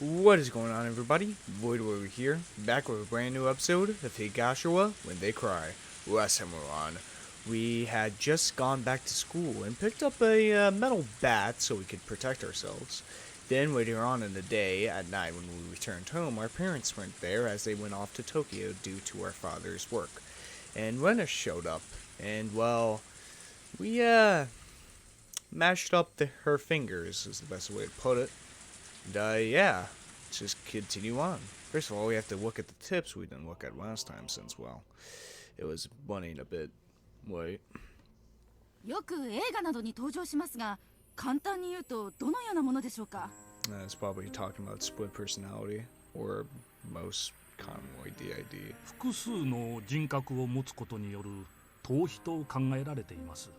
What is going on, everybody? Voidlego here, back with a brand new episode of Higurashi When They Cry. Last time we had just gone back to school and picked up a metal bat so we could protect ourselves. Then later on in the day, at night when we returned home, our parents weren't there as they went off to Tokyo due to our father's work. And Rena showed up, and well, we mashed up her fingers is the best way to put it. And yeah, let's just continue on. First of all, we have to look at the tips we didn't look at last time since, well, it was running a bit late. よく映画などに登場しますが、簡単に言うとどのようなものでしょうか？ It's probably talking about split personality, or most commonly DID. 複数の人格を持つことによる逃避と考えられています。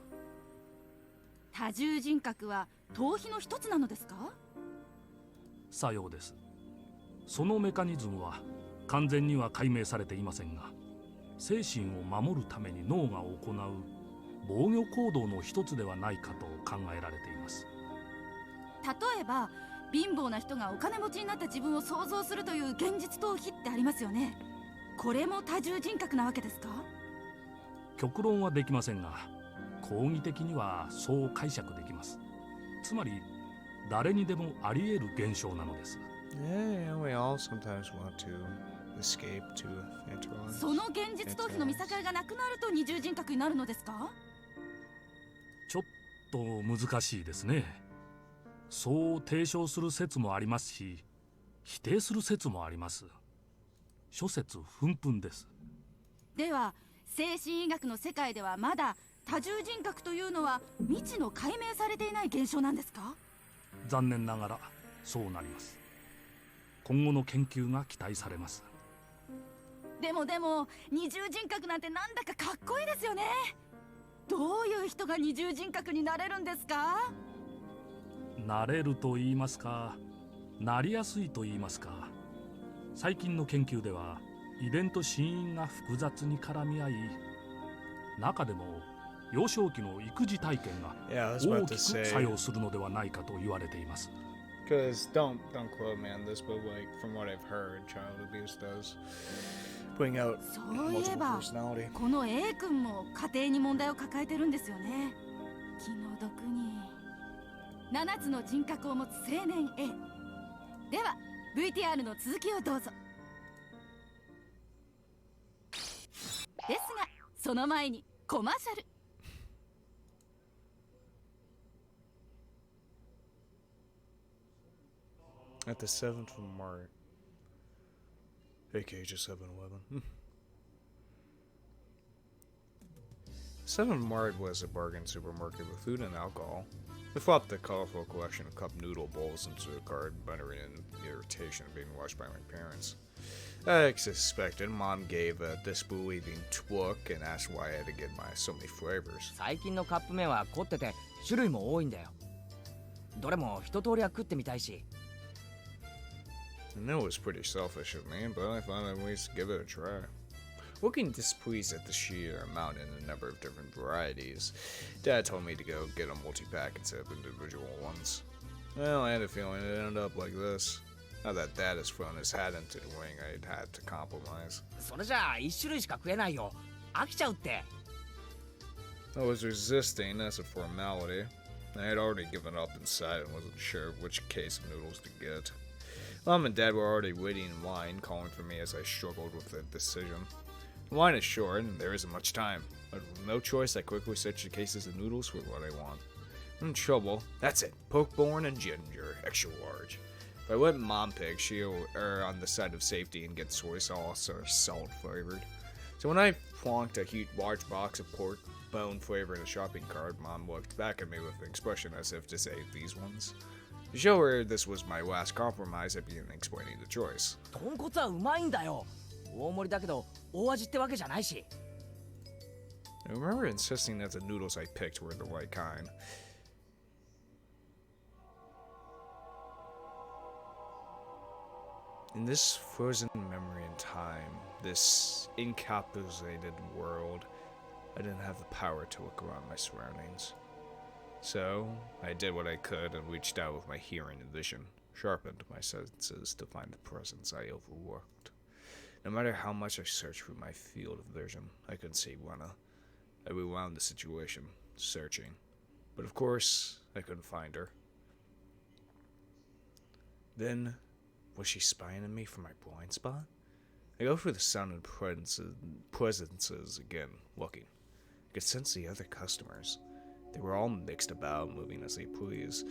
多重人格は逃避の一つなのですか？さようです。そのメカニズムは完全には解明されていませんが、精神を守るために脳が行う防御行動の一つではないかと考えられています。例えば貧乏な人がお金持ちになった自分を想像するという現実逃避ってありますよね。これも多重人格なわけですか？極論はできませんが、講義的にはそう解釈できます。つまり誰にでもあり得る現象なのです。Yeah, we all sometimes want to escape to fantasize. その現実逃避の見境がなくなると二重人格になるのですか？ちょっと難しいですね。そう提唱する説もありますし、否定する説もあります。諸説紛々です。では精神医学の世界ではまだ多重人格というのは未知の解明されていない現象なんですか？残念ながらそうなります。今後の研究が期待されます。でも二重人格なんてなんだかかっこいいですよね。どういう人が二重人格になれるんですか？なれると言いますか、なりやすいと言いますか、最近の研究では遺伝と死因が複雑に絡み合い、中でも幼少期の育児体験が大きく作用するのではないかと言われています。Because don't quote me on this, but like from what I've heard, child abuse does bring out そういえ multiple ば personality. この A 君も家庭に問題を抱えてるんですよね。気の毒に7つの人格を持つ青年 A。 では VTR の続きをどうぞ。ですがその前にコマーシャル。At the 7th of March, aka just 7-Eleven. 7th of March was a bargain supermarket with food and alcohol. We flopped the colorful collection of cup noodle bowls into a cart, buttering in irritation of being watched by my parents. As expected, Mom gave a disbelieving look and asked why I had to get so many flavors. 最近のカップ麺は凝ってて種類も多いんだよ。どれも一通りは食ってみたいし。I know it was pretty selfish of me, but I thought I'd at least give it a try. Looking displeased at the sheer amount and the number of different varieties, Dad told me to go get a multi-pack instead of individual ones. Well, I had a feeling it'd end up like this. Now that Dad has thrown his hat into the ring, I'd had to compromise. それじゃあ一種類しか食えないよ。飽きちゃうって。I was resisting as a formality. I had already given up inside and wasn't sure which case of noodles to get. Mom and Dad were already waiting in line, calling for me as I struggled with the decision. The line is short, and there isn't much time. But with no choice, I quickly searched the cases of noodles for what I want. I'm in trouble. That's it. Pokeborn and ginger, extra large. If I let Mom pick, she'll err on the side of safety and get soy sauce or salt flavored. So when I plonked a huge large box of pork bone flavor in a shopping cart, Mom looked back at me with an expression as if to say, "These ones?" To show her this was my last compromise, I began explaining the choice. 豚骨はうまいんだよ。大盛りだけど大味ってわけじゃないし。I remember insisting that the noodles I picked were the right kind. In this frozen memory in time, this incapacitated world, I didn't have the power to look around my surroundings. So, I did what I could and reached out with my hearing and vision. sharpened my senses to find the presence I overlooked. No matter how much I searched through my field of vision, I couldn't see Wenna. I rewound the situation, searching. But of course, I couldn't find her. Then, was she spying on me from my blind spot? I go through the sound and presences again, looking. I could sense the other customers. They were all mixed about, moving as they pleased.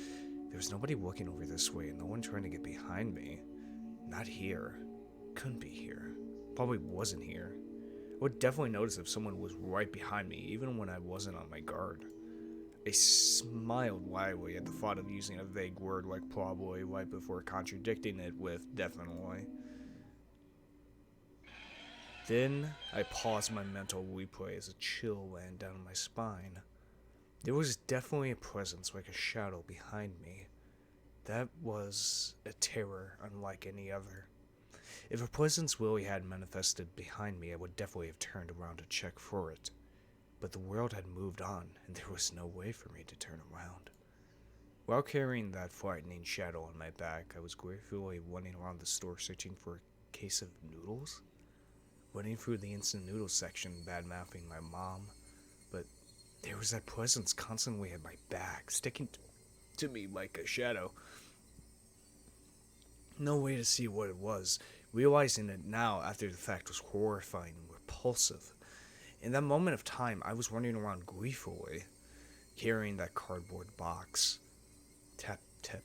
There was nobody looking over this way, and no one trying to get behind me. Not here. Couldn't be here. Probably wasn't here. I would definitely notice if someone was right behind me, even when I wasn't on my guard. I smiled widely at the thought of using a vague word like probably right before contradicting it with definitely. Then, I paused my mental replay as a chill ran down my spine. There was definitely a presence like a shadow behind me. That was a terror unlike any other. If a presence really had manifested behind me, I would definitely have turned around to check for it. But the world had moved on, and there was no way for me to turn around. While carrying that frightening shadow on my back, I was gratefully running around the store searching for a case of noodles. Running through the instant noodles section, bad-mouthing my mom, but there was that presence constantly at my back, sticking to me like a shadow. No way to see what it was. Realizing it now after the fact was horrifying and repulsive. In that moment of time, I was running around gleefully, carrying that cardboard box. Tap, tap.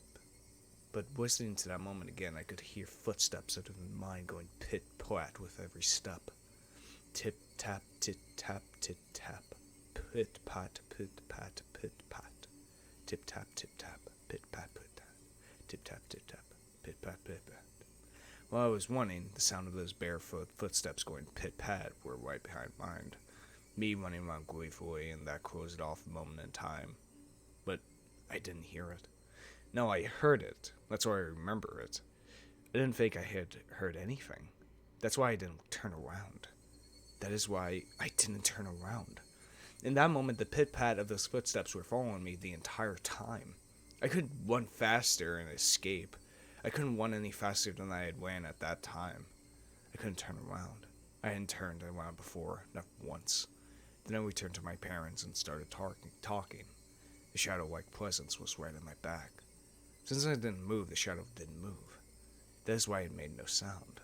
But listening to that moment again, I could hear footsteps out of my mind going pit-pat with every step. Tip-tap, tit-tap, tit-tap. Pit-pat, pit-pat, pit-pat. Tip-tap, tip-tap, pit-pat, pit-tap. Tip-tap, tip-tap, pit-pat, pit-pat. While I was running, the sound of those barefoot footsteps going pit-pat were right behind mine. Me running around gleefully, and that closed off a moment in time. But I didn't hear it. No, I heard it. That's why I remember it. I didn't think I had heard anything. That's why I didn't turn around. That is why I didn't turn around. In that moment, the pit-pat of those footsteps were following me the entire time. I couldn't run faster and escape. I couldn't run any faster than I had ran at that time. I couldn't turn around. I hadn't turned around before, not once. Then I returned to my parents and started talking. The shadow-like presence was right at my back. Since I didn't move, the shadow didn't move. That is why it made no sound.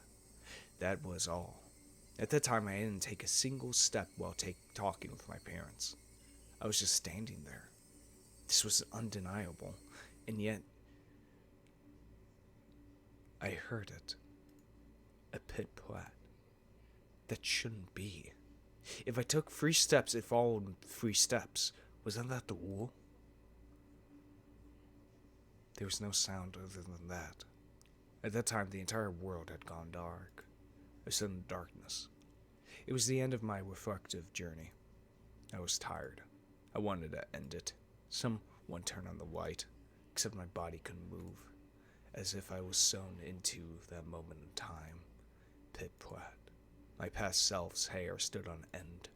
That was all. At that time, I didn't take a single step while talking with my parents. I was just standing there. This was undeniable, and yet I heard it. A pit-pat. That shouldn't be. If I took 3 steps, it followed 3 steps. Wasn't that the rule? There was no sound other than that. At that time, the entire world had gone dark. A sudden darkness. It was the end of my reflective journey. I was tired. I wanted to end it. Someone turn on the light, except my body couldn't move, as if I was sewn into that moment in time. Pit-pat. My past self's hair stood on end.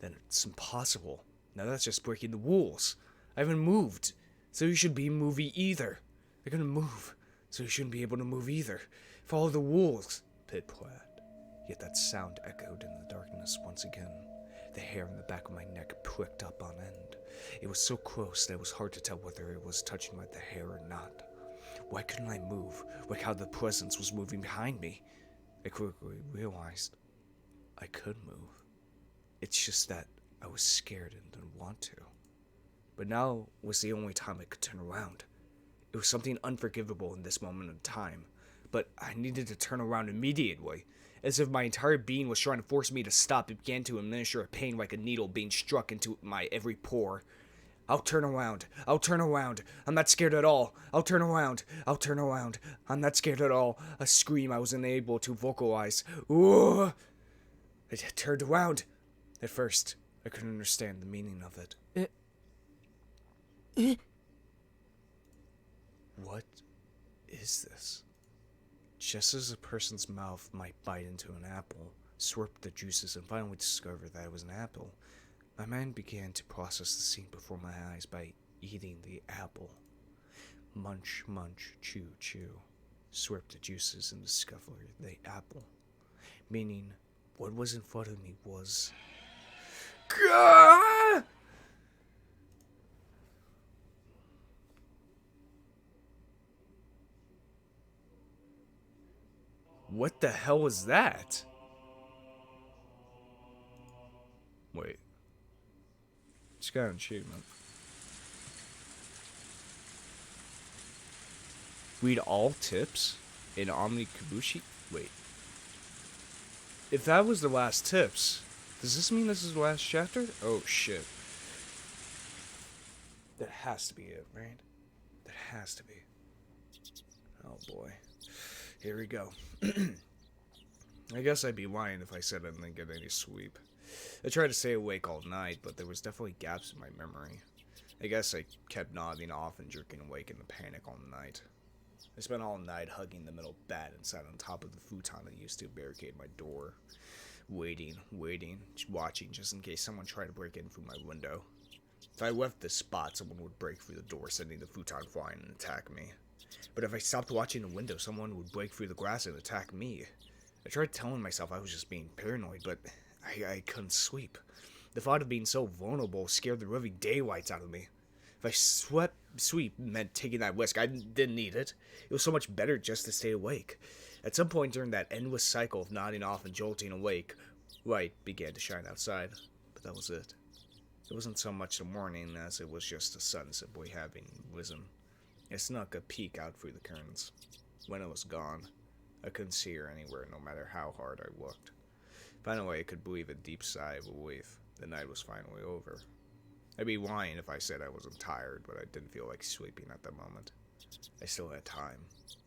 Then it's impossible. Now that's just breaking the rules. I haven't moved, so you should be movie either. I couldn't move, so you shouldn't be able to move either. Follow the rules. Pit-pat. Yet that sound echoed in the darkness once again. The hair on the back of my neck pricked up on end. It was so close that it was hard to tell whether it was touching my hair or not. Why couldn't I move, like how the presence was moving behind me? I quickly realized I could move. It's just that I was scared and didn't want to. But now was the only time I could turn around. It was something unforgivable in this moment in time, but I needed to turn around immediately. As if my entire being was trying to force me to stop, it began to administer a pain like a needle being struck into my every pore. I'll turn around. I'll turn around. I'm not scared at all. I'll turn around. I'll turn around. I'm not scared at all. A scream I was unable to vocalize. Ooh! I turned around. At first, I couldn't understand the meaning of it. What is this? Just as a person's mouth might bite into an apple, slurp the juices, and finally discover that it was an apple, my mind began to process the scene before my eyes by eating the apple. Munch, munch, chew, chew. Slurp the juices and discover the apple. Meaning, what was in front of me was... Gah! What the hell was that? Wait. Just got an achievement. Read all tips in Omni Kabushi? Wait. If that was the last tips, does this mean this is the last chapter? Oh shit. That has to be it, right? That has to be. Oh boy. Here we go. I guess I'd be lying if I said I didn't get any sleep. I tried to stay awake all night, but there was definitely gaps in my memory. I guess I kept nodding off and jerking awake in the panic all night. I spent all night hugging the middle bed and sat on top of the futon that used to barricade my door. Waiting, watching just in case someone tried to break in through my window. If I left this spot, someone would break through the door, sending the futon flying and attack me. But if I stopped watching the window, someone would break through the glass and attack me. I tried telling myself I was just being paranoid, but I couldn't sleep. The thought of being so vulnerable scared the living daylights out of me. If I sleep meant taking that risk, I didn't need it. It was so much better just to stay awake. At some point during that endless cycle of nodding off and jolting awake, light began to shine outside, but that was it. It wasn't so much the morning as it was just the sun simply having risen. I snuck a peek out through the curtains. When it was gone, I couldn't see her anywhere no matter how hard I looked. Finally, I could breathe a deep sigh of relief. The night was finally over. I'd be lying if I said I wasn't tired, but I didn't feel like sleeping at the moment. I still had time,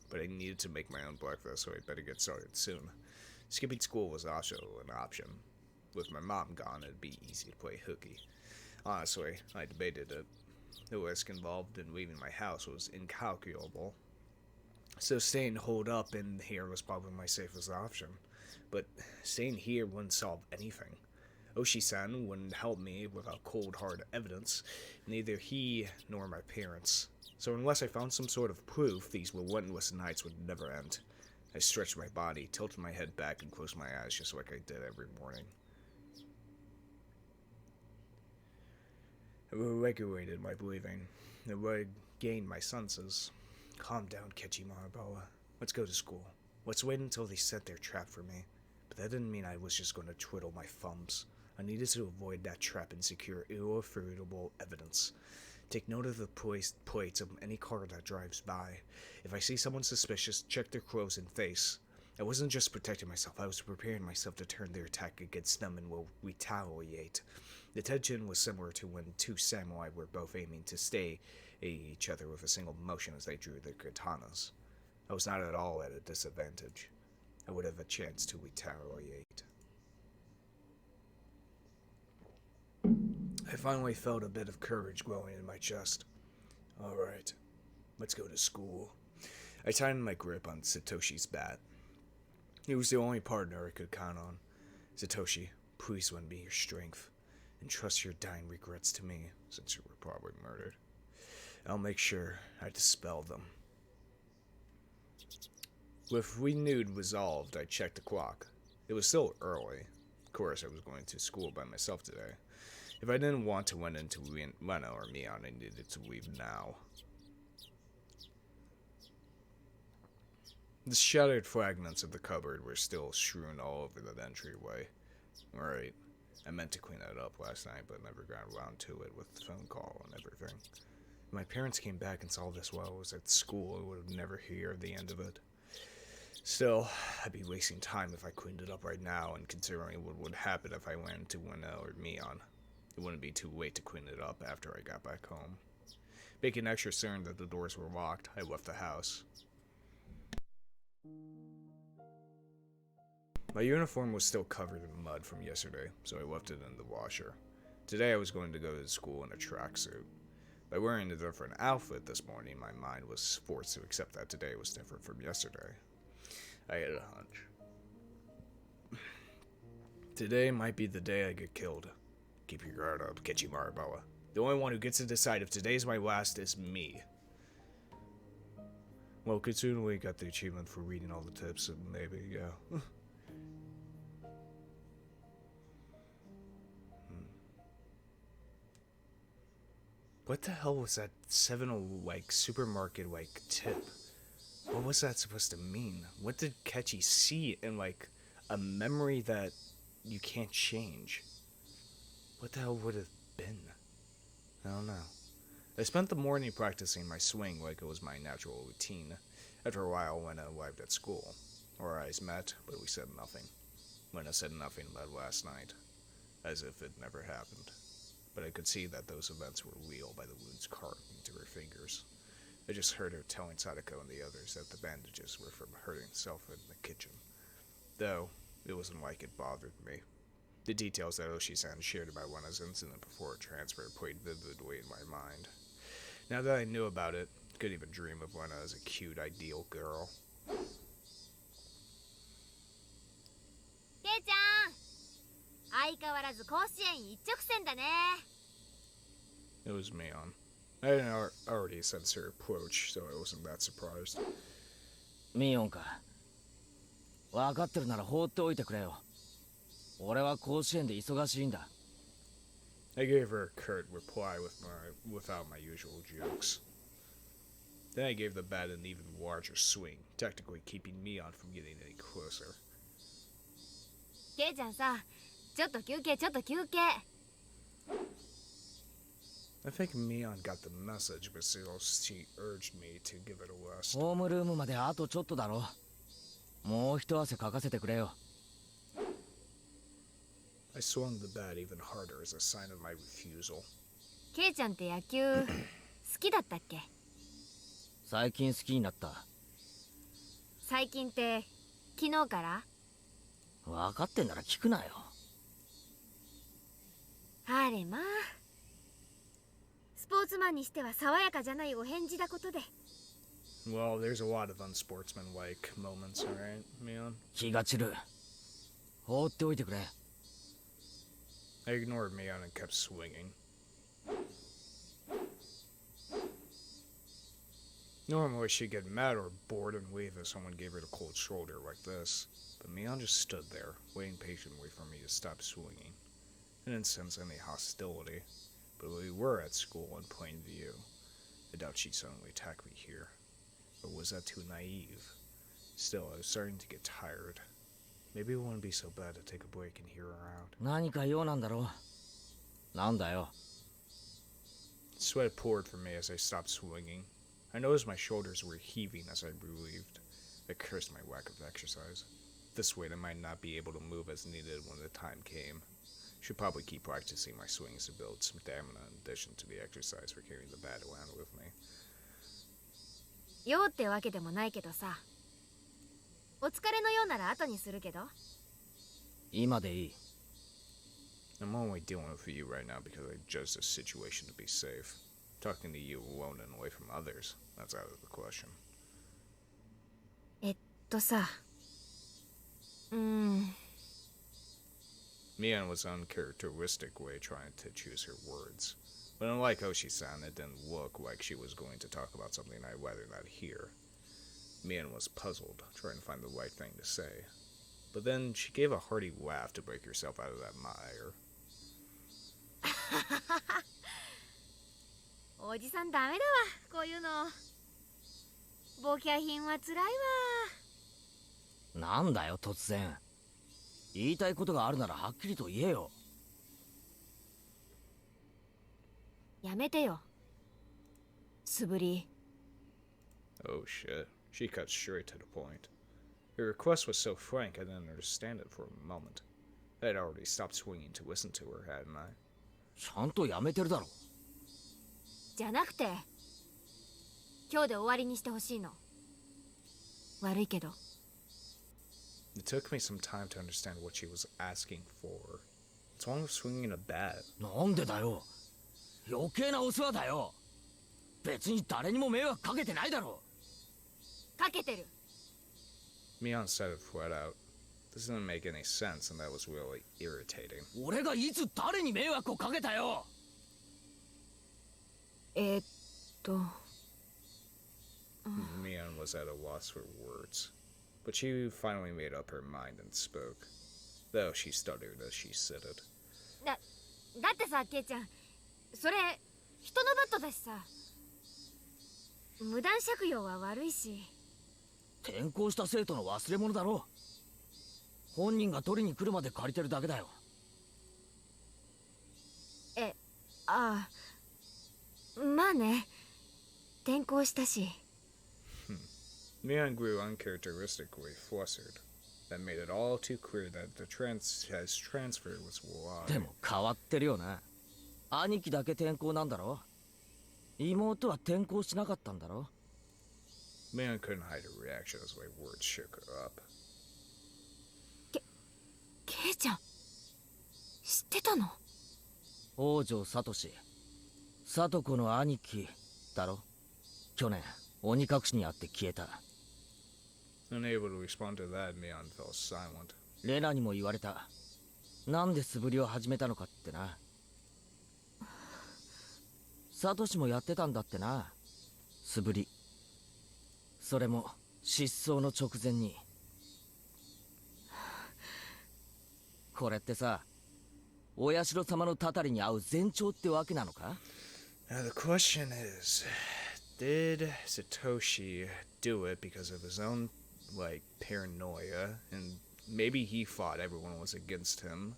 but I needed to make my own breakfast, so I'd better get started soon. Skipping school was also an option. With my mom gone, it'd be easy to play hooky. Honestly, I debated it. The risk involved in leaving my house was incalculable, so staying holed up in here was probably my safest option. But staying here wouldn't solve anything. Oshi-san wouldn't help me without cold hard evidence, neither he nor my parents. So unless I found some sort of proof, these relentless nights would never end. I stretched my body, tilted my head back, and closed my eyes just like I did every morning. I regulated my breathing. I regained my senses. Calm down, Kechi Maraboa. Let's go to school. Let's wait until they set their trap for me. But that didn't mean I was just going to twiddle my thumbs. I needed to avoid that trap and secure irrefutable evidence. Take note of the plates of any car that drives by. If I see someone suspicious, check their clothes and face. I wasn't just protecting myself, I was preparing myself to turn their attack against them and will retaliate. The tension was similar to when two samurai were both aiming to stay each other with a single motion as they drew their katanas. I was not at all at a disadvantage. I would have a chance to retaliate. I finally felt a bit of courage growing in my chest. Alright, let's go to school. I tightened my grip on Satoshi's bat. He was the only partner I could count on. Satoshi, please lend me your strength, and trust your dying regrets to me, since you were probably murdered. I'll make sure I dispel them. With renewed resolve, I checked the clock. It was still early. Of course, I was going to school by myself today. If I didn't want to run into Rena or Mion, I needed to leave now. The shattered fragments of the cupboard were still strewn all over the entryway. Alright, I meant to clean that up last night, but never got around to it with the phone call and everything. If my parents came back and saw this while I was at school, I would never hear the end of it. Still, I'd be wasting time if I cleaned it up right now, and considering what would happen if I ran into Rena or Mion, it wouldn't be too late to clean it up after I got back home. Making extra certain that the doors were locked, I left the house. My uniform was still covered in mud from yesterday, so I left it in the washer. Today I was going to go to school in a tracksuit. By wearing a different outfit this morning, my mind was forced to accept that today was different from yesterday. I had a hunch. Today might be the day I get killed. Keep your guard up, Kechi Maraboa. The only one who gets to decide if today's my last is me. Well, considering we got the achievement for reading all the tips, and maybe, yeah. What the hell was that 7 like supermarket like tip? What was that supposed to mean? What did Ketchy see in like a memory that you can't change? What the hell would it have been? I don't know. I spent the morning practicing my swing like it was my natural routine. After a while, when I arrived at school, our eyes met, but we said nothing. Lena said nothing about last night, as if it never happened. But I could see that those events were real by the wounds carved into her fingers. I just heard her telling Sadako and the others that the bandages were from hurting herself in the kitchen. Though, it wasn't like it bothered me. The details that Oshi-san shared about Wena's incident before transfer played vividly in my mind. Now that I knew about it, I couldn't even dream of Wena as a cute, ideal girl. ケイちゃん、相変わらず甲子園一直線だね。 It was Mion. I had already sensed her approach, so I wasn't that surprised. ミオンか。分かってるなら放っておいてくれよ。俺は甲子園で忙しいんだ。I gave her a curt reply without my usual jokes. Then I gave the bat an even larger swing, technically keeping Mion from getting any closer. ケイちゃんさ、ちょっと休憩。 I think Mion got the message, but still she urged me to give it a rest. ホームルームまであとちょっとだろ。もう一汗かかせてくれよ。I swung the bat even harder as a sign of my refusal. ケイちゃんって野球好きだったっけ？最近好きになった。最近って昨日から？分かってんなら聞くなよ。あれまあ。スポーツマンにしては爽やかじゃないお返事だことで。Well, there's a lot of unsportsmanlike moments, alright, Mion? 気が散る。放っておいてくれ。I ignored Mion and kept swinging. Normally she'd get mad or bored and leave if someone gave her the cold shoulder like this, but Mion just stood there, waiting patiently for me to stop swinging. I didn't sense any hostility, but we were at school in plain view. I doubt she'd suddenly attack me here. Or was that too naive? Still, I was starting to get tired. Maybe it wouldn't be so bad to take a break and hear her out. 何か用なんだろう。なんだよ。Sweat poured from me as I stopped swinging. I noticed my shoulders were heaving as I breathed. I cursed my lack of exercise. This way I might not be able to move as needed when the time came. Should probably keep practicing my swings to build some stamina in addition to the exercise for carrying the bat around with me. 用ってわけでもないけどさ。お疲れのようなら後にするけど。今でいい。I'm only dealing with you right now because I judged the situation to be safe. Talking to you alone and away from others, that's out of the question. さ。Mion was uncharacteristic way trying to choose her words. But unlike Oshi-san, it didn't look like she was going to talk about something I'd rather not hear. Mion was puzzled, trying to find the right thing to say. But then she gave a hearty laugh to break herself out of that mire. おじさんダメだわ、こういうの。ボキャ品はつらいわ。なんだよ突然。言いたいことがあるならはっきりと言えよ。やめてよ。素振り。Oh shit. She cut straight to the point. Her request was so frank I didn't understand it for a moment. I had already stopped swinging to listen to her, hadn't I? ちゃんとやめてるだろ。じゃなくて、今日で終わりにしてほしいの。悪いけど。It took me some time to understand what she was asking for. What's wrong with swinging a bat? なんでだよ。余計なお世話だよ。別に誰にも迷惑かけてないだろ。かけてる。Mion said it flat out. This didn't make any sense, and that was really irritating. 俺がいつ誰に迷惑をかけたよ。Mion was at a loss for words, but she finally made up her mind and spoke, though she stuttered as she said it. だってさ、ケイちゃん、それ人のバットだしさ、無断借用は悪いし。転校した生徒の忘れ物だろ。本人が取りに来るまで借りてるだけだよ。ああ、まあね、転校したし。Mion grew uncharacteristically flustered. That made it all too clear that the transfer was wrong. でも変わってるよな。兄貴だけ転校なんだろ。妹は転校しなかったんだろ。Mion couldn't hide her reaction as my words shook her up. ケイちゃん、知ってたの？王城聡、聡子の兄貴だろ。去年鬼隠しにあって消えた。Unable to respond to that, Mion fell silent. レナにも言われた。なんで素振りを始めたのかってな。サトシもやってたんだってな、素振り。それも失踪の直前に。これってさ、お社様のたたりに合う前兆ってわけなのか？ Now the question is, did Satoshi do it because of his own, like, paranoia, and maybe he thought everyone was against him?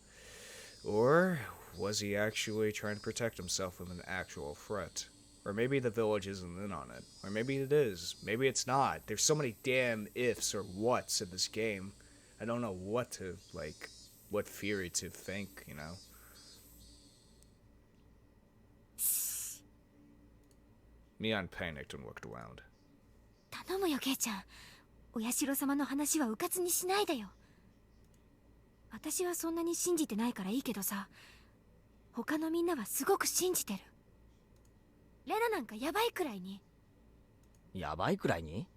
Or was he actually trying to protect himself from an actual threat? Or maybe the village isn't in on it. Or maybe it is. Maybe it's not. There's so many damn ifs or whats in this game. I don't know what to, like, what theory to think, you know? Mion panicked and looked around. 頼むよ、ケイちゃん。お社様の話はうかつにしないでよ。私はそんなに信じてないからいいけどさ、他のみんなはすごく信じてる。レナなんかヤバいくらいに。やばいくらいに？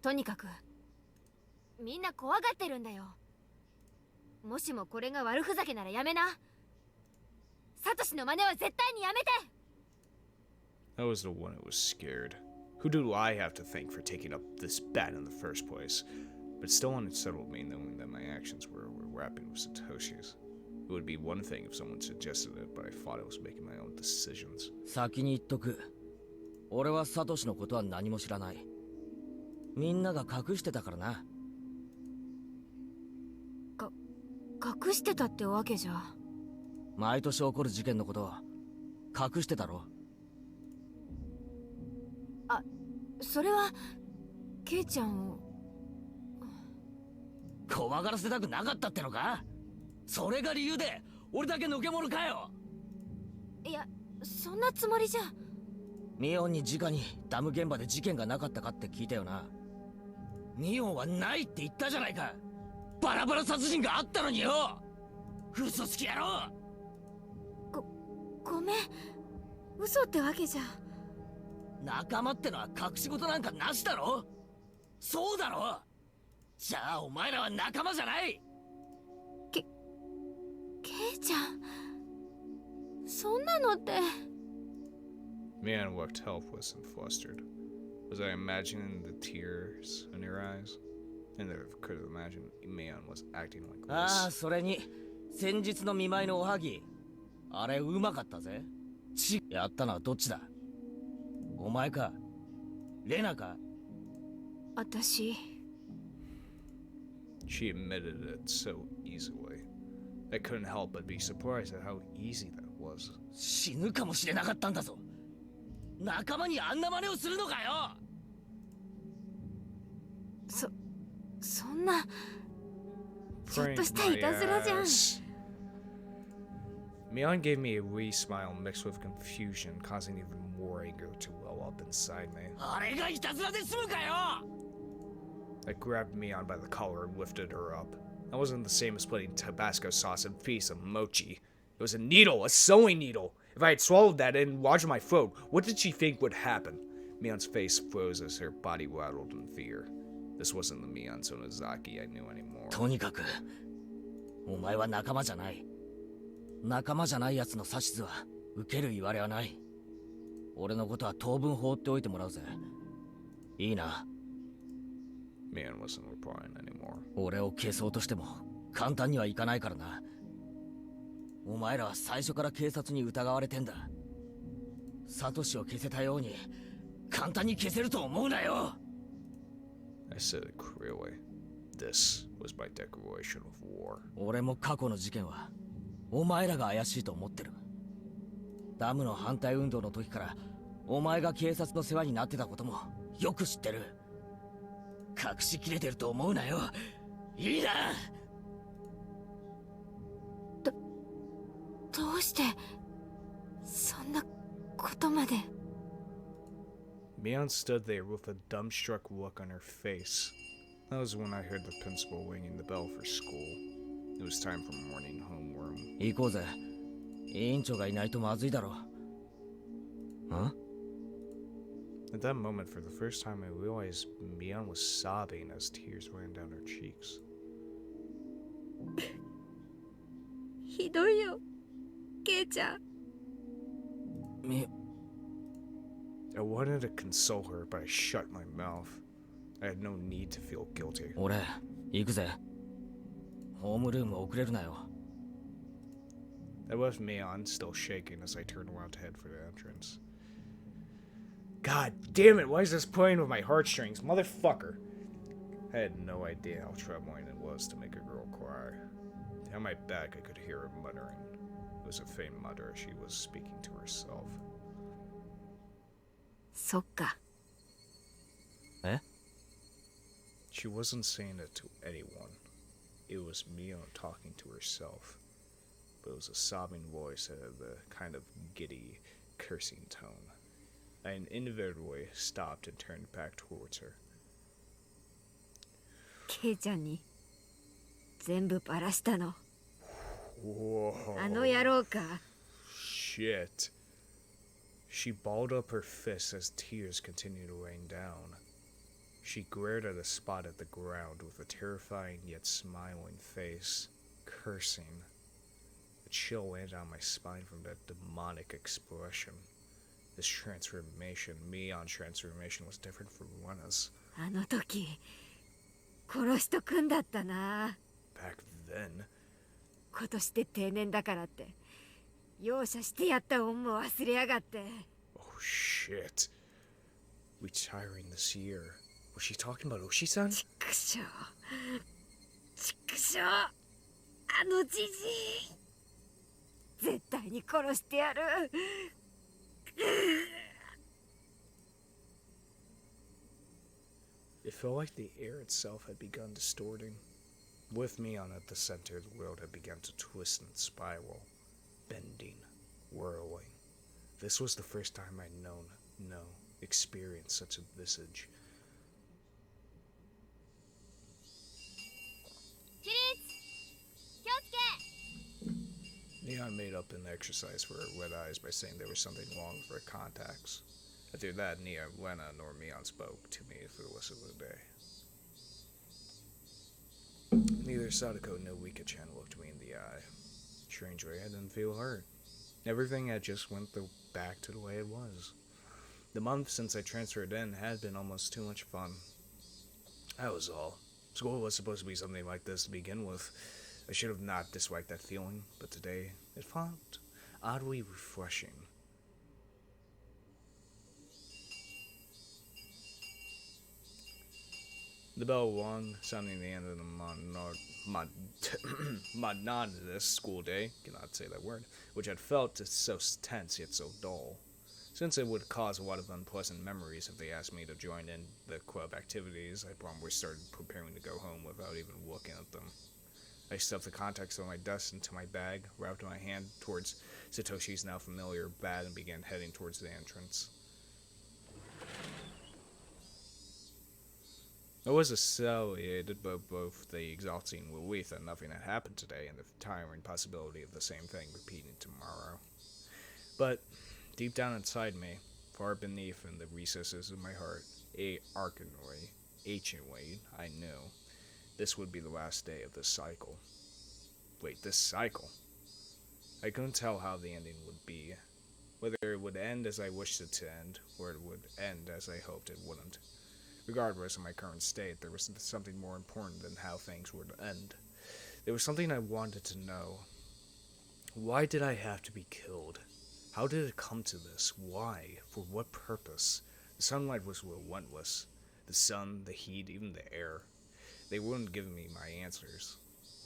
とにかくみんな怖がってるんだよ。もしもこれが悪ふざけならやめな。サトシの真似は絶対にやめて。 I was the one who was scared. Who do I have to thank for taking up this bet in the first place? But still unsettled me knowing that my actions were overlapping with Satoshi's. It would be one thing if someone suggested it, but I thought I was making my own decisions. 先に言っとく。俺はサトシのことは何も知らない。みんなが隠してたからな。隠してたってわけじゃ。毎年起こる事件のことを隠してたろ。それはケイちゃんを怖がらせたくなかったってのか？それが理由で俺だけのけ者かよ。いや、そんなつもりじゃ。ミオンに直にダム現場で事件がなかったかって聞いたよな。ミオンはないって言ったじゃないか。バラバラ殺人があったのによ。嘘つき野郎。ごめん、嘘ってわけじゃ。仲間ってのは隠し事なんかなしだろ。そうだろ。じゃあお前らは仲間じゃない。ケイちゃん、そんなのって。Mion looked helpless and flustered. Was I imagining the tears in her eyes? I never could have imagined Mion was acting like this. ああ、それに先日の見舞いのおはぎ、あれうまかったぜ。やったのはどっちだ？お前かレナか？私。 She admitted it so easily. I couldn't help but be surprised at how easy that was. 死ぬかもしれなかったんだぞ。仲間にあんな真似をするのかよ。そんなちょっとしたいたずらじゃん。Mion gave me a wee smile mixed with confusion, causing even more anger to well up inside me. あれがいたずらで済むかよ。I grabbed Mion by the collar and lifted her up. That wasn't the same as putting Tabasco sauce in a piece of mochi. It was a needle, a sewing needle. If I had swallowed that and lodged my throat, what did she think would happen? Mion's face froze as her body rattled in fear. This wasn't the Mion Sonozaki I knew anymore. とにかくお前は仲間じゃない。仲間じゃない奴の指図は受ける言われはない。俺のことは当分放っておいてもらうぜ。いいな。Mian wasn't replying anymore. 俺を消そうとしても簡単にはいかないからな。お前らは最初から警察に疑われてんだ。サトシを消せたように簡単に消せると思うなよ。 I said it clearly. This was my declaration of war. 俺も過去の事件はお前らが怪しいと思ってる。ダムの反対運動の時からお前が警察の世話になってたこともよく知ってる。隠しきれてると思うなよ。いいな。どうしてそんなことまで。 Mian stood there with a dumbstruck look on her face. That was when I heard the principal ringing the bell for school. It was time for morning homeroom. 行こうぜ。委員長がいないとまずいだろ。ん？ At that moment, for the first time, I realized Mian was sobbing as tears ran down her cheeks. ひどいよ、ケイちゃん。I wanted to console her, but I shut my mouth. I had no need to feel guilty. 俺、行くぜ。ホームルーム遅れるなよ。I left Mian still shaking as I turned around to head for the entrance. God damn it, why is this playing with my heartstrings, motherfucker? I had no idea how troubling it was to make a girl cry. Behind my back, I could hear her muttering. It was a faint mutter as she was speaking to herself. そっか。え？ She wasn't saying it to anyone. It was Mian talking to herself. But it was a sobbing voice that had a kind of giddy, cursing tone. I inevitably stopped and turned back towards her. ケイちゃんに全部バラしたの。 Whoa. あの野郎か。 Shit. She balled up her fists as tears continued to rain down. She glared at a spot at the ground with a terrifying yet smiling face, cursing. A chill went down my spine from that demonic expression. This transformation, Mian's transformation, was different from Rena's. あの時殺しとくんだったな。 Back then, 今年で定年だからって容赦してやった恩も忘れやがって。 oh shit. Retiring this year. Was she talking about Oshi-san? ちくしょう、ちくしょう、あのじじい絶対に殺してやる。 It felt like the air itself had begun distorting. With Mian at the center, the world had begun to twist and spiral, bending, whirling. This was the first time I'd experienced such a visage. Mian made up an exercise for her wet eyes by saying there was something wrong with her contacts. After that, neither Lena nor Mian spoke to me for the rest of the day. Neither Sadako nor Wika-chan looked me in the eye. Strangely, I didn't feel hurt. Everything had just went back to the way it was. The month since I transferred in had been almost too much fun. That was all. School was supposed to be something like this to begin with. I should have not disliked that feeling, but today it felt oddly refreshing. The bell rung, sounding the end of the monotonous school day, cannot say that word, which had felt so tense yet so dull. Since it would cause a lot of unpleasant memories if they asked me to join in the club activities, I promptly started preparing to go home without even looking at them. I stuffed the contacts on my desk into my bag, wrapped my hand towards Satoshi's now familiar bat, and began heading towards the entrance. I was associated by both the exhausting relief that nothing had happened today and the tiring possibility of the same thing repeating tomorrow. But deep down inside me, far beneath in the recesses of my heart, anciently, I knew this would be the last day of this cycle. Wait, this cycle? I couldn't tell how the ending would be, whether it would end as I wished it to end, or it would end as I hoped it wouldn't. Regardless of my current state, there was something more important than how things would end. There was something I wanted to know. Why did I have to be killed? How did it come to this? Why? For what purpose? The sunlight was relentless. The sun, the heat, even the air. They wouldn't give me my answers.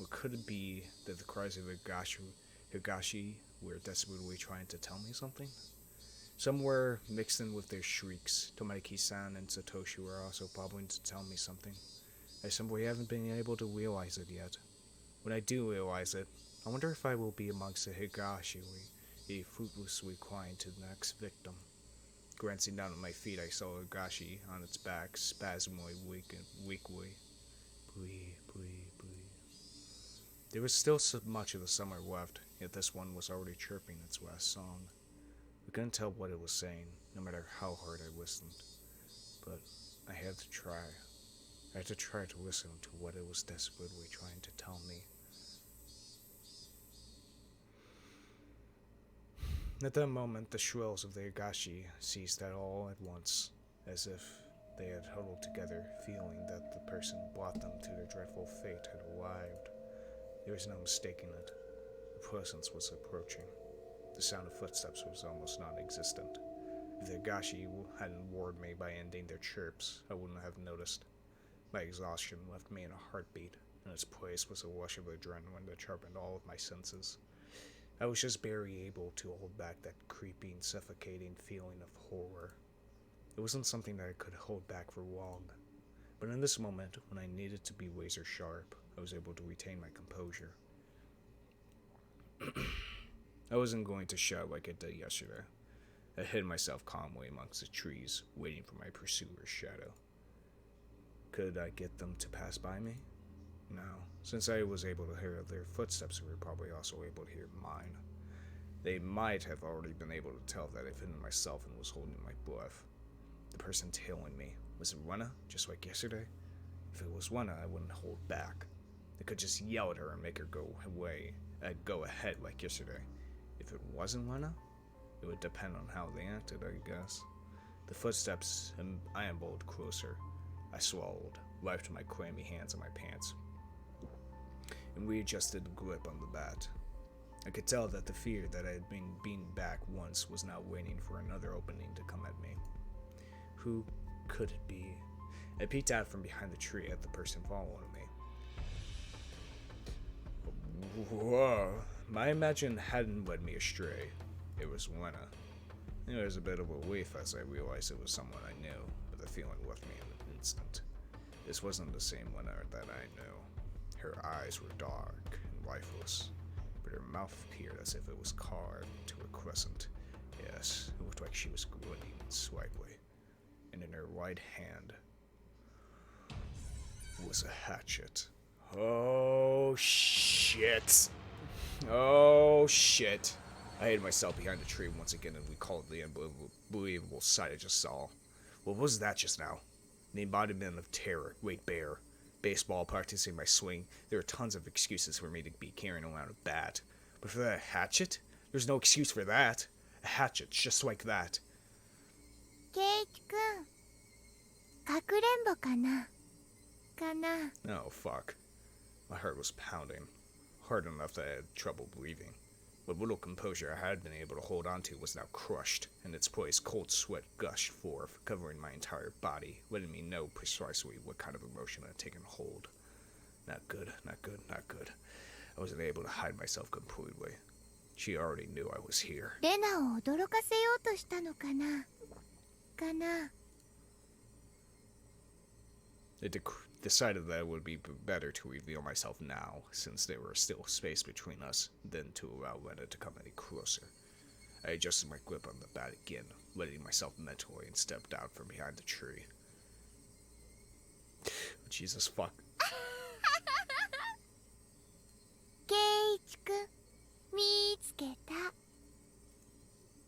Or could it be that the cries of Higurashi were desperately trying to tell me something? Somewhere mixed in with their shrieks, Tomoaki-san and Satoshi were also probably to tell me something. I simply haven't been able to realize it yet. When I do realize it, I wonder if I will be amongst the Higurashi, fruitlessly crying to the next victim. Glancing down at my feet, I saw Higurashi on its back, spasmily weakly. Breathe, breathe, breathe. There was still so much of the summer left, yet this one was already chirping its last song. I couldn't tell what it was saying, no matter how hard I listened. But I had to try. I had to try to listen to what it was desperately trying to tell me. At that moment, the shrills of the Higurashi ceased at all at once, as if they had huddled together, feeling that the person who brought them to their dreadful fate had arrived. There was no mistaking it. The presence was approaching. The sound of footsteps was almost non-existent. If the Higurashi hadn't warned me by ending their chirps, I wouldn't have noticed. My exhaustion left me in a heartbeat. In its place was a rush of adrenaline that sharpened all of my senses. I was just barely able to hold back that creeping, suffocating feeling of horror. It wasn't something that I could hold back for long. But in this moment, when I needed to be razor sharp, I was able to retain my composure. I wasn't going to shout like I did yesterday. I hid myself calmly amongst the trees, waiting for my pursuer's shadow. Could I get them to pass by me? No. Since I was able to hear their footsteps, they were probably also able to hear mine. They might have already been able to tell that I've hidden myself and was holding my breath. The person tailing me, was it Rena, just like yesterday? If it was Rena, I wouldn't hold back. I could just yell at her and make her go away. I'd go ahead like yesterday. If it wasn't Rena, it would depend on how they acted, I guess. The footsteps ambled closer. I swallowed, wiped my clammy hands on my pants, and readjusted the grip on the bat. I could tell that the fear that I had been beaten back once was now waiting for another opening to come at me. Who could it be? I peeked out from behind the tree at the person following me. Whoa, my imagination hadn't led me astray. It was Lena. There was a bit of relief as I realized it was someone I knew, but the feeling left me in an instant. This wasn't the same Lena that I knew. Her eyes were dark and lifeless, but her mouth appeared as if it was carved into a crescent. Yes, it looked like she was grinning slightly, and in her right hand was a hatchet. Oh shit! Oh shit! I hid myself behind the tree once again and recalled the unbelievable sight I just saw. What was that just now? The embodiment of terror, Great Bear. Baseball, practicing my swing. There are tons of excuses for me to be carrying around a bat. But for that hatchet? There's no excuse for that. A hatchet, just like that. ケイキくん、かくれんぼかなOh, fuck. My heart was pounding. Hard enough that I had trouble breathing. What little composure I had been able to hold onto was now crushed. In its place, cold sweat gushed forth, covering my entire body, letting me know precisely what kind of emotion had taken hold. Not good, not good, not good. I wasn't able to hide myself completely. She already knew I was here. レナを驚かせようとしたのかな I decided that it would be better to reveal myself now, since there was still space between us, than to allow Lena to come any closer. I adjusted my grip on the bat again, readying myself mentally, and stepped out from behind the tree. Jesus fuck. ケイチくん、見つけた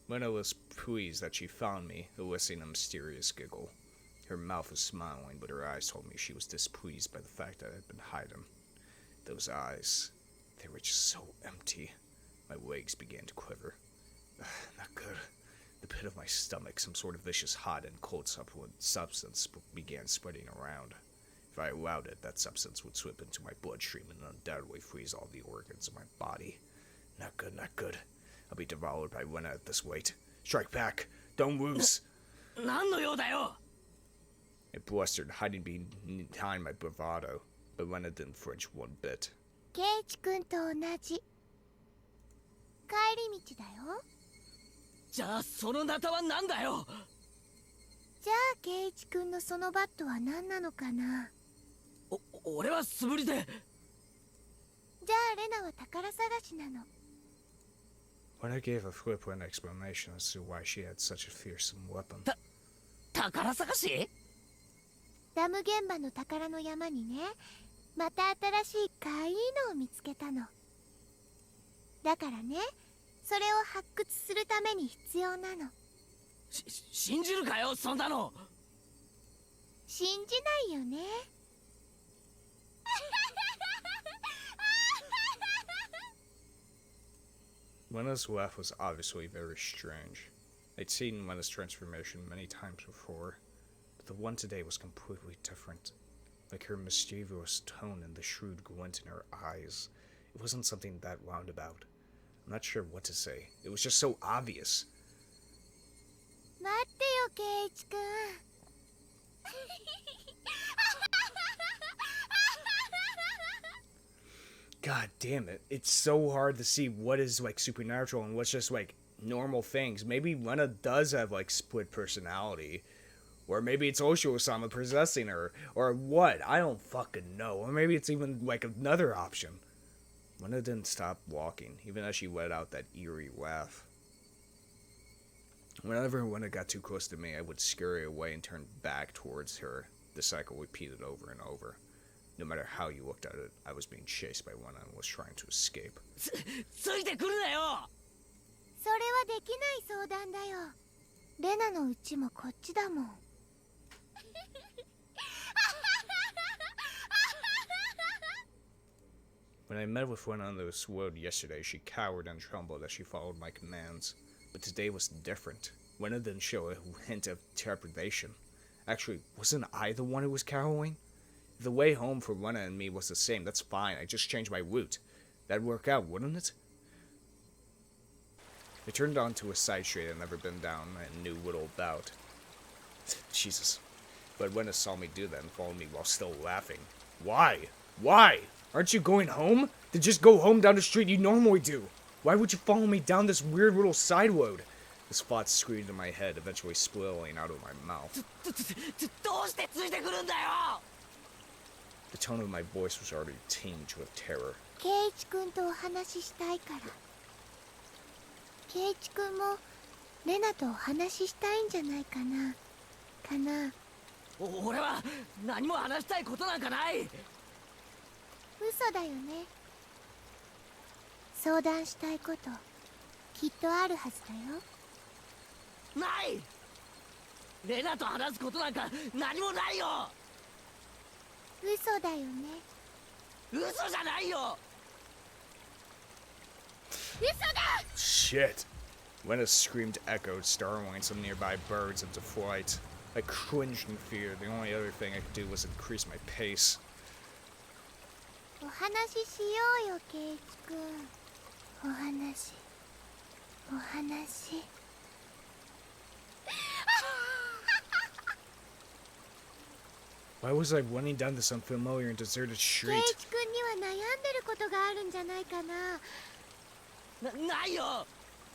Lena was pleased that she found me, eliciting a mysterious giggle. Her mouth was smiling, but her eyes told me she was displeased by the fact that I had been hiding. Those eyes, they were just so empty. My legs began to quiver. Not good. The pit of my stomach, some sort of vicious hot and cold substance began spreading around. If I allowed it, that substance would slip into my bloodstream and undoubtedly freeze all the organs of my body. Not good, not good. I'll be devoured by Rena at this weight. Strike back! Don't lose! 何の用だよ I blustered, hiding behind my bravado, but Rena didn't flinch one bit. ケイチ君と同じ帰り道だよ。じゃあそのナタは何だよじゃあケイチ君のそのバットは何なのかな。俺は素振りでじゃあレナは宝探しなの。 When I gave a flippant explanation as to why she had such a fearsome weapon. 宝探しダム現場の宝の山にね、また新しいかいいのを見つけたの。だからね、それを発掘するために必要なの。信じるかよそんなの信じないよね。Lena's laugh was obviously very strange. I'd seen Lena's transformation many times before, but the one today was completely different. Like her mischievous tone and the shrewd glint in her eyes. It wasn't something that roundabout. I'm not sure what to say. It was just so obvious. 待ってよケイチ君。God damn it. It's so hard to see what is like supernatural and what's just like normal things. Maybe Lena does have like split personality. Or maybe it's Osho-sama possessing her. Or what? I don't fucking know. Or maybe it's even like another option. Lena didn't stop walking, even as she let out that eerie laugh. Whenever Lena got too close to me, I would scurry away and turn back towards her. The cycle repeated over and over. No matter how you looked at it, I was being chased by one and was trying to escape. ついてくるなよそれはできない相談だよ。レナのうちもこっちだもん。When I met with Lena on this road yesterday, she cowered and trembled as she followed my commands. But today was different. Lena didn't show a hint of trepidation. Actually, wasn't I the one who was cowering? If the way home for Lena and me was the same, that's fine. I just changed my route. That'd work out, wouldn't it? I turned onto a side street I'd never been down and knew little about. Jesus. But Lena saw me do that and followed me while still laughing. Why? Why? Aren't you going home? Then just go home down the street you normally do. Why would you follow me down this weird little side road? This thought screamed in my head, eventually spilling out of my mouth. どうしてついてくるんだよ The tone of my voice was already tinged with terror. ケイチ君とお話ししたいから。ケイチ君もレナとお話ししたいんじゃないかな。かな。俺は何も話したいことなんかない嘘だよね。相談したいこときっとあるはずだよ。ないレナと話すことなんか何もないよ嘘だよね。嘘じゃないよ Shit! Lena screamed echoed, startling some nearby birds into flight. I cringed in fear. The only other thing I could do was increase my pace. お話ししようよケイチ君。お話。 Why was I running down this unfamiliar and deserted ケイ street? チ君には悩んでることがあるんじゃないかな。ないよ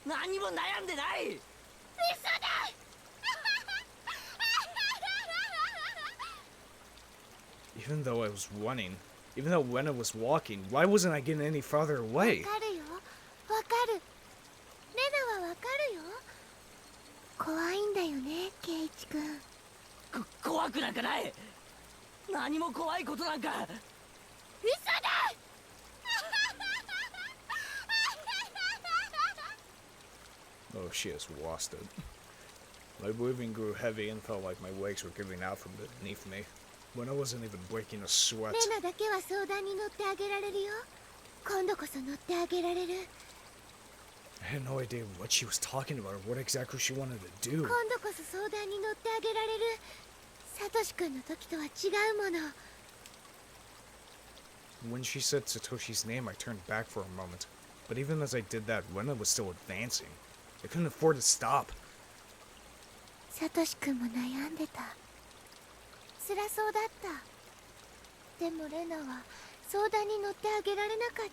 何も悩んでない嘘だEven though I was running, even though Lena was walking, why wasn't I getting any farther away? わかるよ。わかる。レナはわかるよ。怖いんだよねケイチ君。怖くなんかない何も怖いことなんか嘘だOh, she has lost it. My breathing grew heavy and felt like my legs were giving out from beneath me. When I wasn't even breaking a sweat. レナだけは相談に乗ってあげられるよ。今度こそ乗ってあげられる。I had no idea what she was talking about or what exactly she wanted to do. 今度こそ相談に乗ってあげられる。サトシ君の時とは違うもの。 When she said Satoshi's name, I turned back for a moment. But even as I did that, Rena was still advancing. I couldn't afford to stop. サトシ君も悩んでた。辛そうだった。でもレナは相談に乗ってあげられなかっ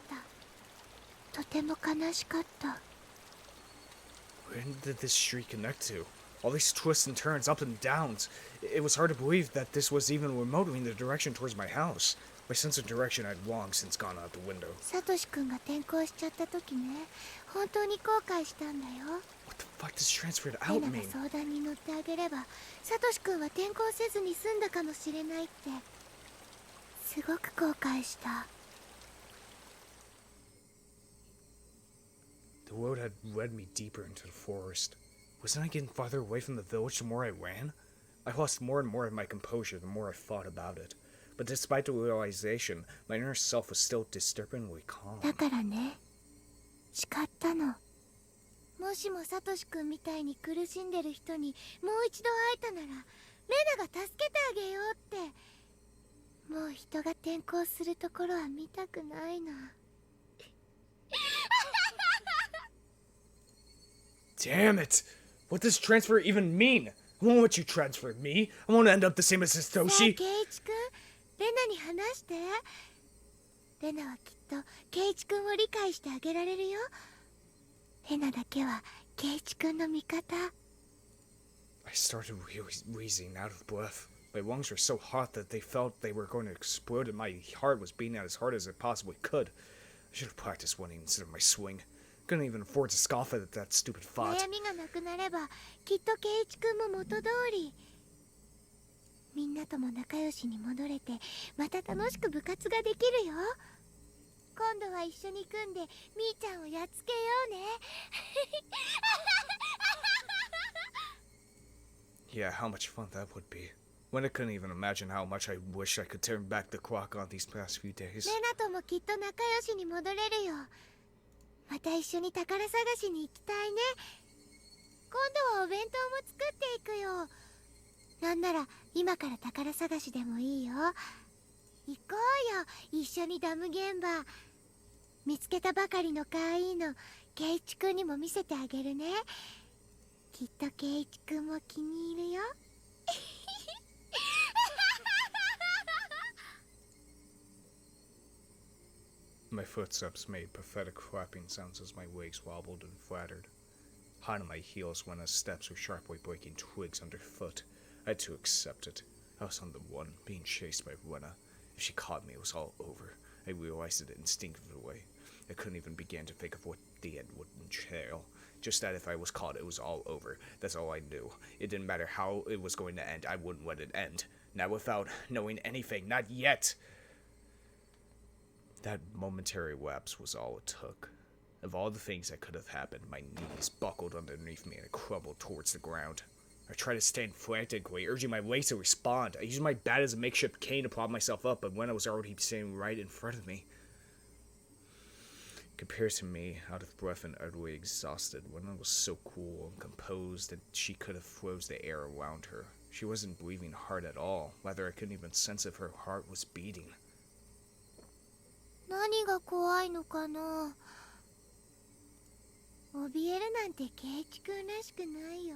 た。とても悲しかった。 Where did this street connect to? All these twists and turns, up and downs. It was hard to believe that this was even remotely in the direction towards my house. My sense of direction had long since gone out the window. サトシ君が転校しちゃった時ね、本当に後悔したんだよ。 What the fuck does transferred レ out ナが mean? 相談に乗ってあげれば、サトシ君は転校せずに済んだかもしれないって、すごく後悔した。 The road had led me deeper into the forest. Wasn't I getting farther away from the village the more I ran? I lost more and more of my composure the more I thought about it. But despite the realization, my inner self was still disturbingly calm. だからね、誓ったの。もしもサトシ君みたいに苦しんでる人にもう一度会えたなら、レナが助けてあげようって。もう人が転校するところは見たくないな。Damn it! What does transfer even mean? I won't let you transfer me. I won't end up the same as さあ、 Satoshi. ケイイチ君、レナに話して。レナはきっとケイイチ君を理解してあげられるよ。レナだけはケイイチ君の味方。 I started wheezing out of breath. My lungs were so hot that they felt they were going to explode and my heart was beating as hard as it possibly could. I should have practiced winning instead of my swing. Couldn't even afford to scoff at that stupid thought. 悩みがなくなればきっとケイイチ君も元通り。みんなとも仲良しに戻れてまた楽しく部活ができるよ。今度は一緒に組んでみーちゃんをやっつけようね。 Yeah, how much fun that would be. When I couldn't even imagine how much I wish I could turn back the clock on these past few days. レナともきっと仲良しに戻れるよ。また一緒に宝探しに行きたいね。今度はお弁当も作っていくよ。なんなら今から宝探しでもいいよ。行こうよ、一緒にダム現場。見つけたばかりの可愛いのケイチ君にも見せてあげるね。きっとケイチ君も気に入るよ。My footsteps made pathetic clapping sounds as my legs wobbled and flattered. Hot on my heels when the steps were sharply breaking twigs underfoot. I had to accept it. I was on the run, being chased by Rena. If she caught me, it was all over. I realized it instinctively. I couldn't even begin to think of what the end would entail. Just that if I was caught, it was all over. That's all I knew. It didn't matter how it was going to end, I wouldn't let it end. Not without knowing anything, not yet! That momentary lapse was all it took. Of all the things that could have happened, my knees buckled underneath me and I crumbled towards the ground. I tried to stand frantically, urging my legs to respond. I used my bat as a makeshift cane to prop myself up, but when I was already standing right in front of me. Compared to me, out of breath and utterly exhausted, Wendy was so cool and composed that she could have froze the air around her. She wasn't breathing hard at all. Rather, I couldn't even sense if her heart was beating. 何が怖いのかな。怯えるなんてケイチ君らしくないよ。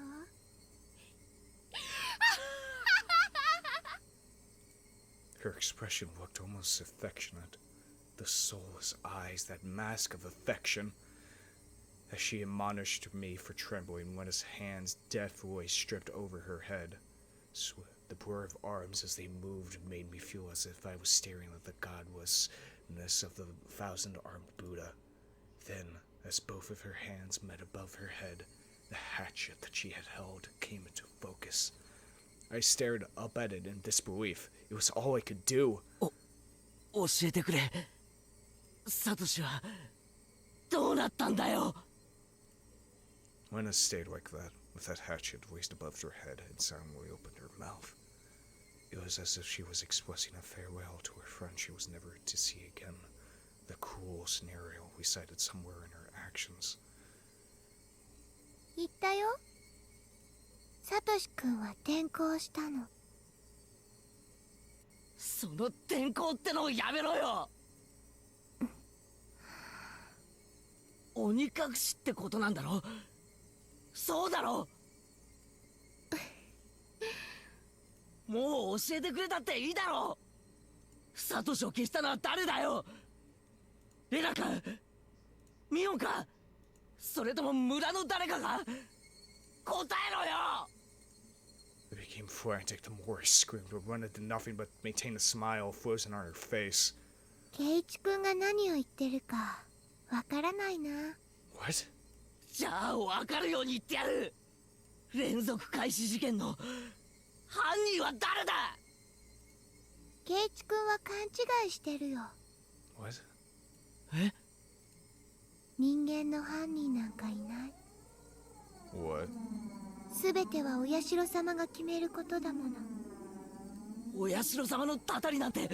Her expression looked almost affectionate. The soulless eyes, that mask of affection. As she admonished me for trembling when his hands deftly stripped over her head. The blur of arms as they moved made me feel as if I was staring at the godlessness of the thousand-armed Buddha. Then, as both of her hands met above her head, the hatchet that she had held came into focus. I stared up at it in disbelief. It was all I could do. 教えてくれ。サトシはどうなったんだよ。 Lena stayed like that, with that hatchet raised above her head, and silently opened her mouth. It was as if she was expressing a farewell to her friend she was never to see again. The cruel scenario recited somewhere in her actions. 言ったよ。サトシ君は転校したの。その転校ってのをやめろよ。鬼隠しってことなんだろ。そうだろ。もう教えてくれたっていいだろ。サトシを消したのは誰だよ。レナかミオンか、それとも村の誰かが。答えろよ。 I became frantic the more I screamed, but Rena did nothing but maintain a smile frozen on her face. ケイチ君が何を言ってるかわからないな。 What? じゃあ分かるように言ってやる。連続開始事件の犯人は誰だ。ケイチ君は勘違いしてるよ。 What? え、人間の犯人なんかいない。 What? 全てはお社様が決めることだもの。お社様のたたりなんて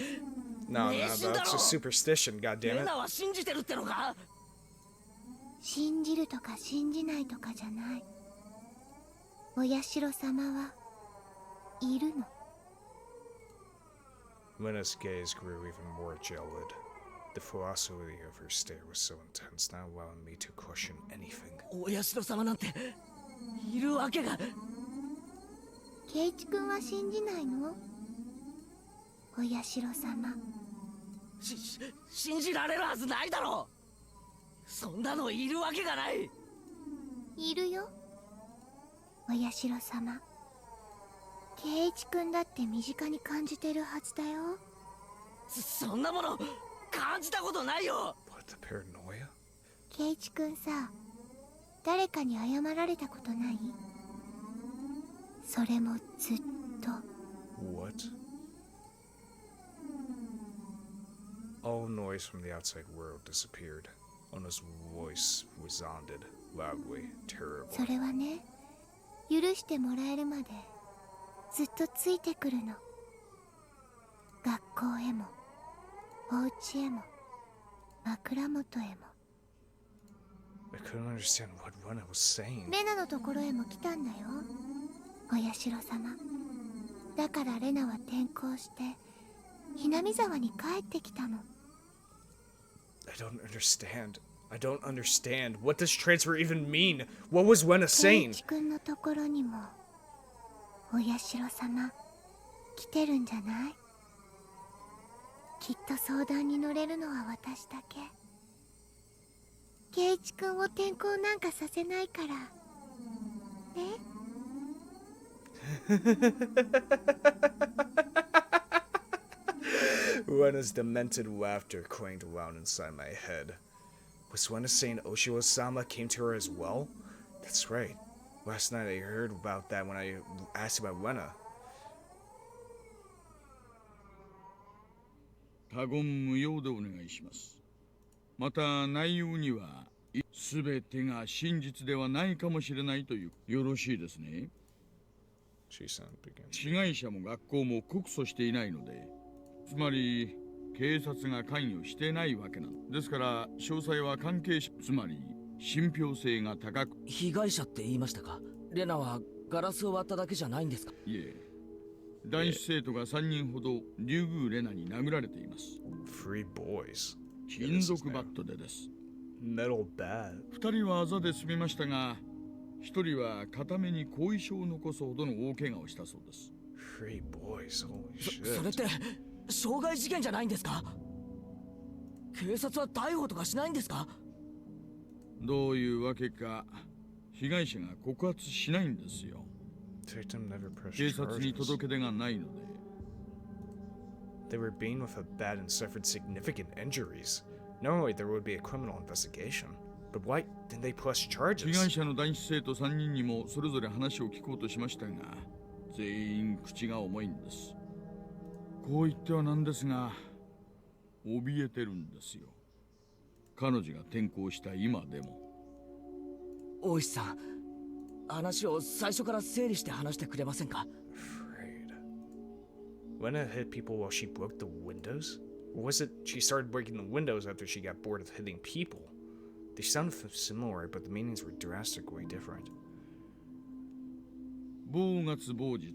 No, 迷 no, 信だ that's ろ。 just superstition, レ goddammit. ナは信じてるってのか。信じるとか信じないとかじゃない。お社様はいるの。 Rena's gaze grew even more gelid. The ferocity of her stare was so intense, not allowing me to question anything. お社様なんているわけが。ケイチ君は信じないの？お社様。信じられるはずないだろ。そんなのいるわけがない。いるよ、お社様。ケイチ君だって身近に感じてるはずだよ。そんなもの感じたことないよ。 What, the paranoia? ケイチ君さ、誰かに謝られたことない？それもずっと。 What? All noise from the outside world disappeared. Ona's voice resounded loudly, そ terribly. れはね、許してもらえるまでずっとついてくるの。学校へもお家へも枕元へも。 I couldn't understand what Rena was saying. レナのところへも来たんだよ、お社様。だからレナは転校してひなみ沢に帰ってきたの。 I don't understand. I don't understand. What does transfer even mean? What was Rena ケイ saying? チ君のところにもお社様来てるんじゃない？きっと相談に乗れるのは私だけ。ケイチ君を転校なんかさせないからね。 Rena's demented laughter clanged around inside my head. Was Rena saying Oshiro-sama came to her as well? That's right. Last night I heard about that when I asked about Rena. 他言無用でお願いします。また内容には全てが真実ではないかもしれないというよろしいですね。 She-san begins. 被害者も学校も告訴していないので、つまり警察が関与してないわけなんですから、詳細は関係者、つまり信憑性が高く。被害者って言いましたか。レナはガラスを割っただけじゃないんですか。いえ、男子生徒が3人ほどリュウグウレナに殴られています。 Three boys. 金属バットでです。 Metal bat. 2人はあざで済みましたが、1人は片目に後遺症を残すほどの大怪我をしたそうです。 Three boys. Holy それっ shit. て傷害事件じゃないんですか。警察は逮捕とかしないんですか。どういうわけか被害者が告発しないんですよ。 Victim never pressed 警察に charges. 届け出がないので。 They were beaten with a bat and suffered significant injuries. Normally there would be a criminal investigation. But why didn't they press 被害 charges? 者の男子生徒3人にもそれぞれ話を聞こうとしましたが、全員口が重いんです。こう言ってはなんですが、怯えてるんですよ。彼女が転校した今でも。大石さん、話を最初から整理して話してくれませんか。 Afraid. Rena hit people while she broke the windows? Or was it she started breaking the windows after she got bored of hitting people? They sounded similar, but the meanings were drastically different. 某月某日、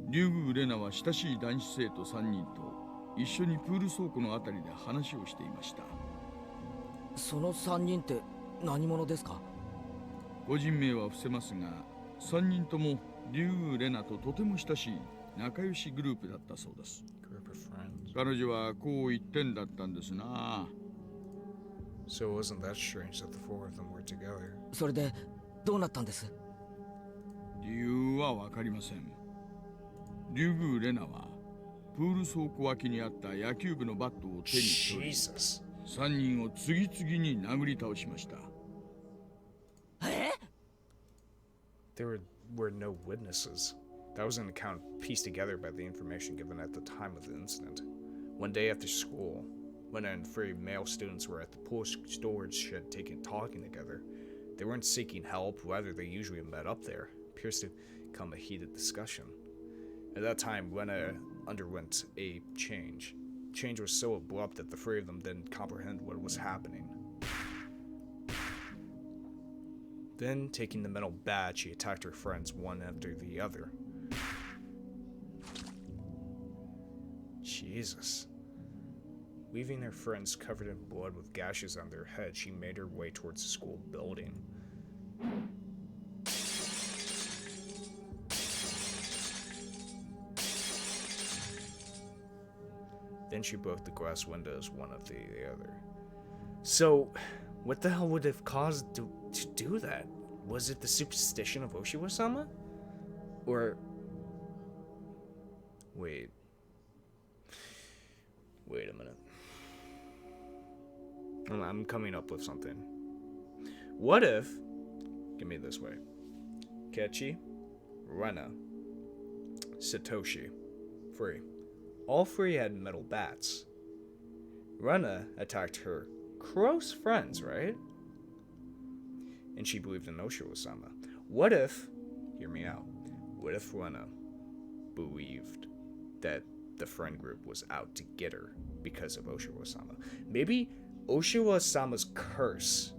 竜宮レナは親しい男子生徒3人と一緒にプール倉庫のあたりで話をしていました。その3人って何者ですか？個人名は伏せますが、3人とも竜宮レナととても親しい仲良しグループだったそうです。Group of friends. 彼女はこう言ってんだったんですな。 So it wasn't that strange that the four of them were together. それでどうなったんです？理由はわかりません。竜宮レナはプール倉庫脇にあった野球部のバットを手に取り、 Jesus. 3人を次々に殴り倒しました。There were no witnesses. That was an account pieced together by the information given at the time of the incident. One day after school, when three male students were at the pool storage shed talking together, they weren't seeking help, rather they usually met up there. Appears to come a heated discussion. At that time, Rena underwent a change. Change was so abrupt that the three of them didn't comprehend what was happening. Then, taking the metal bat, she attacked her friends one after the other. Jesus. Leaving her friends covered in blood with gashes on their heads, she made her way towards the school building. Then she broke the glass windows one after the other. So, what the hell would have caused to do that? Was it the superstition of Oshiwa-sama? Or... Wait a minute. I'm coming up with something. What if... Give me this way. Kechi, Rena, Satoshi, Free. All three had metal bats. Rena attacked her close friends, right? And she believed in Oshiwa-sama. What if... Hear me out. What if Rena believed that the friend group was out to get her because of Oshiwa-sama? Maybe Oshiwa-sama's curse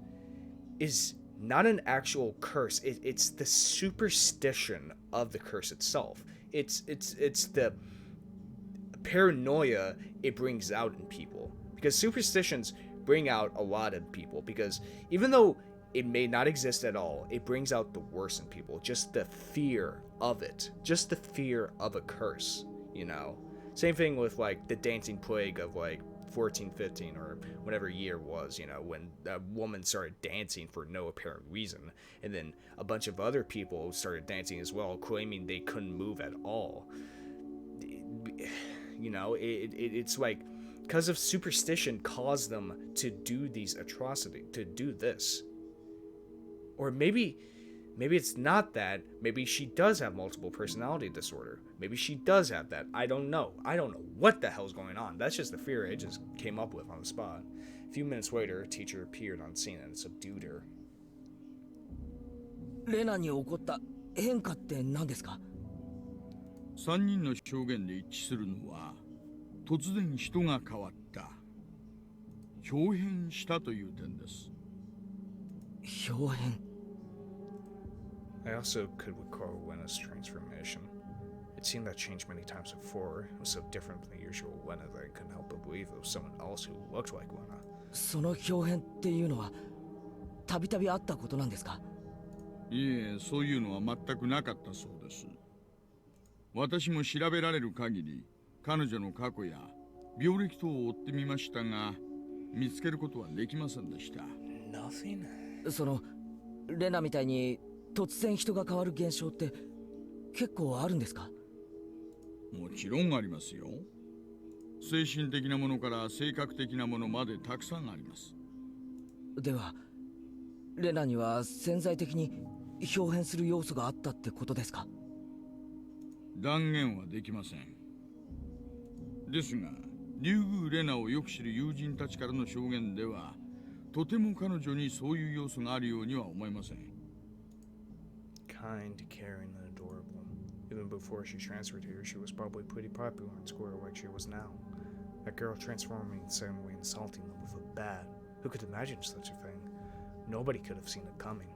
is not an actual curse. It's the superstition of the curse itself. It's the paranoia it brings out in people. Because superstitions bring out a lot in people. Because even though it may not exist at all, it brings out the worst in people. Just the fear of it. Just the fear of a curse, you know? Same thing with, like, the dancing plague of, like, 1415 or whatever year was, you know, when a woman started dancing for no apparent reason. And then a bunch of other people started dancing as well, claiming they couldn't move at all. You know, it's like, because of superstition caused them to do these atrocities, to do this. Or maybe it's not that. Maybe she does have multiple personality disorder. Maybe she does have that. I don't know. I don't know what the hell's going on. That's just the fear I just came up with on the spot. A few minutes later, a teacher appeared on scene and subdued her. レナに起こった変化って何ですか？3人の証言で一致するのは、突然人が変わった、豹変したという点です。豹変。I also could recall Wena's transformation. It seemed that changed many times before. It was so different from the usual Wena that I couldn't help but believe it was someone else who looked like Wena. その豹変っていうのはたびたびあったことなんですか？いえ、そういうのは全くなかったそうです。私も調べられる限り、彼女の過去や病歴等を追ってみましたが、見つけることはできませんでした。Nothing? そのレナみたいに突然人が変わる現象って結構あるんですか？もちろんありますよ。精神的なものから性格的なものまでたくさんあります。ではレナには潜在的に豹変する要素があったってことですか？断言はできません。ですが、竜宮レナをよく知る友人たちからの証言では、とても彼女にそういう要素があるようには思えません。Kind, caring, and adorable. Even before she transferred here, she was probably pretty popular in school like she was now. That girl transforming suddenly insulting them with a bat. Who could imagine such a thing? Nobody could have seen it coming.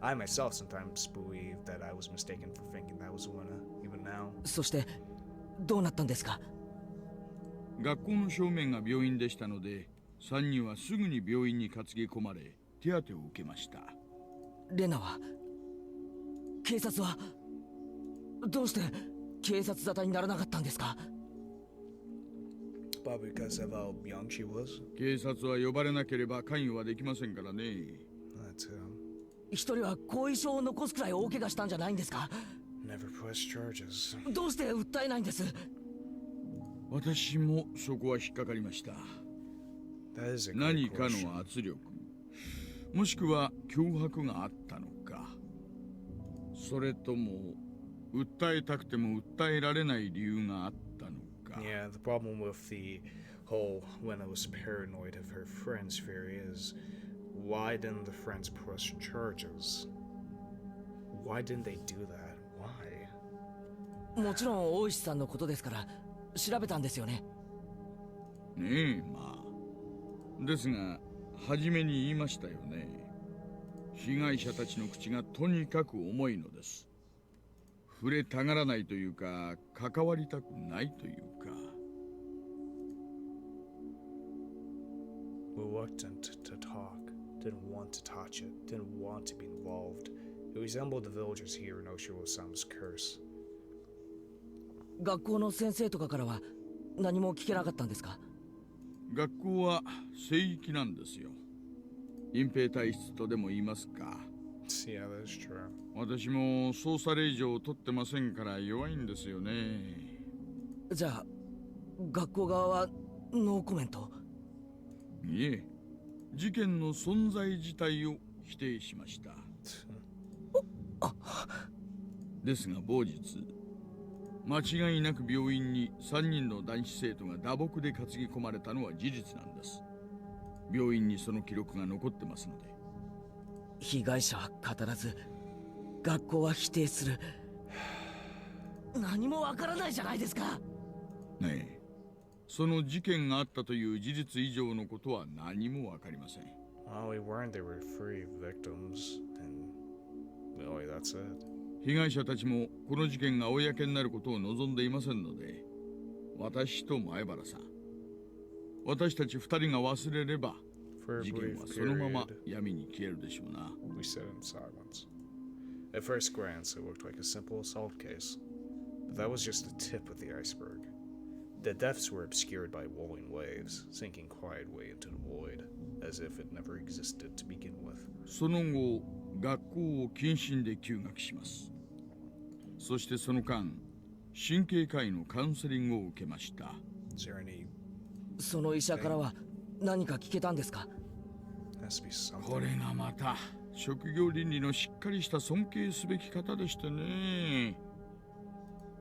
I myself sometimes believe that I was mistaken for thinking that was Luna, even now. そしてどうなったんですか？学校の正面が病院でしたので、3人はすぐに病院に担ぎ込まれ、手当てを受けました。レナは、警察はどうして警察沙汰にならなかったんですか？ Probably because of how young she was. 警察は呼ばれなければ関与はできませんからね。That's him. 一人は後遺症を残すくらい大怪我したんじゃないんですか？ Never pressed charges. どうして訴えないんです？私もそこは引っかかりました。 That is a great 何か question. の圧力、もしくは脅迫があったのか、それとも訴えたくても訴えられない理由があったのか。 Yeah, the problem with the whole Lena was paranoid of her friend's theory is why didn't the friends press charges? Why didn't they do that? Why? もちろん大石さんのことですから調べたんですよね。ねえ、まあ。ですが、初めに言いましたよね。被害者たちの口がとにかく重いのです。触れたがらないというか、関わりたくないというか。Reluctant to talk, didn't want to touch it, didn't want to be involved. It resembled the villagers here in Oshiro-sama's curse. 学校の先生とかからは何も聞けなかったんですか？学校は聖域なんですよ。隠蔽体質とでも言いますか。Yeah, that's true. 私も捜査令状を取ってませんから弱いんですよね。じゃあ学校側はノーコメント？いえ、事件の存在自体を否定しました。ですが某日、間違いなく病院に3人の男子生徒が打撲で担ぎ込まれたのは事実なんです。病院にその記録が残ってますので。被害者は語らず学校は否定する。何もわからないじゃないですか。ねえ、その事件があったという事実以上のことは何もわかりません。Well, we weren't. They were three victims, and really, that's it. 被害者たちもこの事件が公になることを望んでいませんので、私と前原さん、私たち2人が忘れれば、 For a 事件 brief はそのまま period, 闇に消えるでしょうな。 we sat in silence. At first glance, it looked like a simple assault case, but that was just the tip of the iceberg. The deaths were obscured by rolling waves, sinking quietly into the void, as if it never existed to begin with. その後、学校を謹慎で休学します。そしてその間、神経科医のカウンセリングを受けました。Is there any... その医者からは何か聞けたんですか？ has to be something. これがまた職業倫理のしっかりした尊敬すべき方でしてね。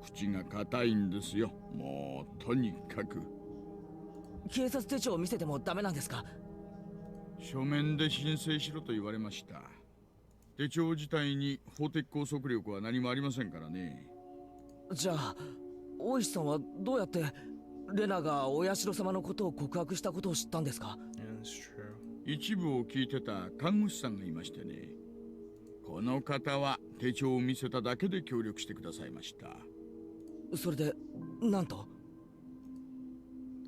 口が固いんですよ。もうとにかく。警察手帳を見せてもダメなんですか？書面で申請しろと言われました。手帳自体に法的拘束力は何もありませんからね。じゃあ大石さんはどうやってレナがお社様のことを告白したことを知ったんですか？ Yeah, that's true. 一部を聞いてた看護師さんがいましてね。この方は手帳を見せただけで協力してくださいました。それでなんと？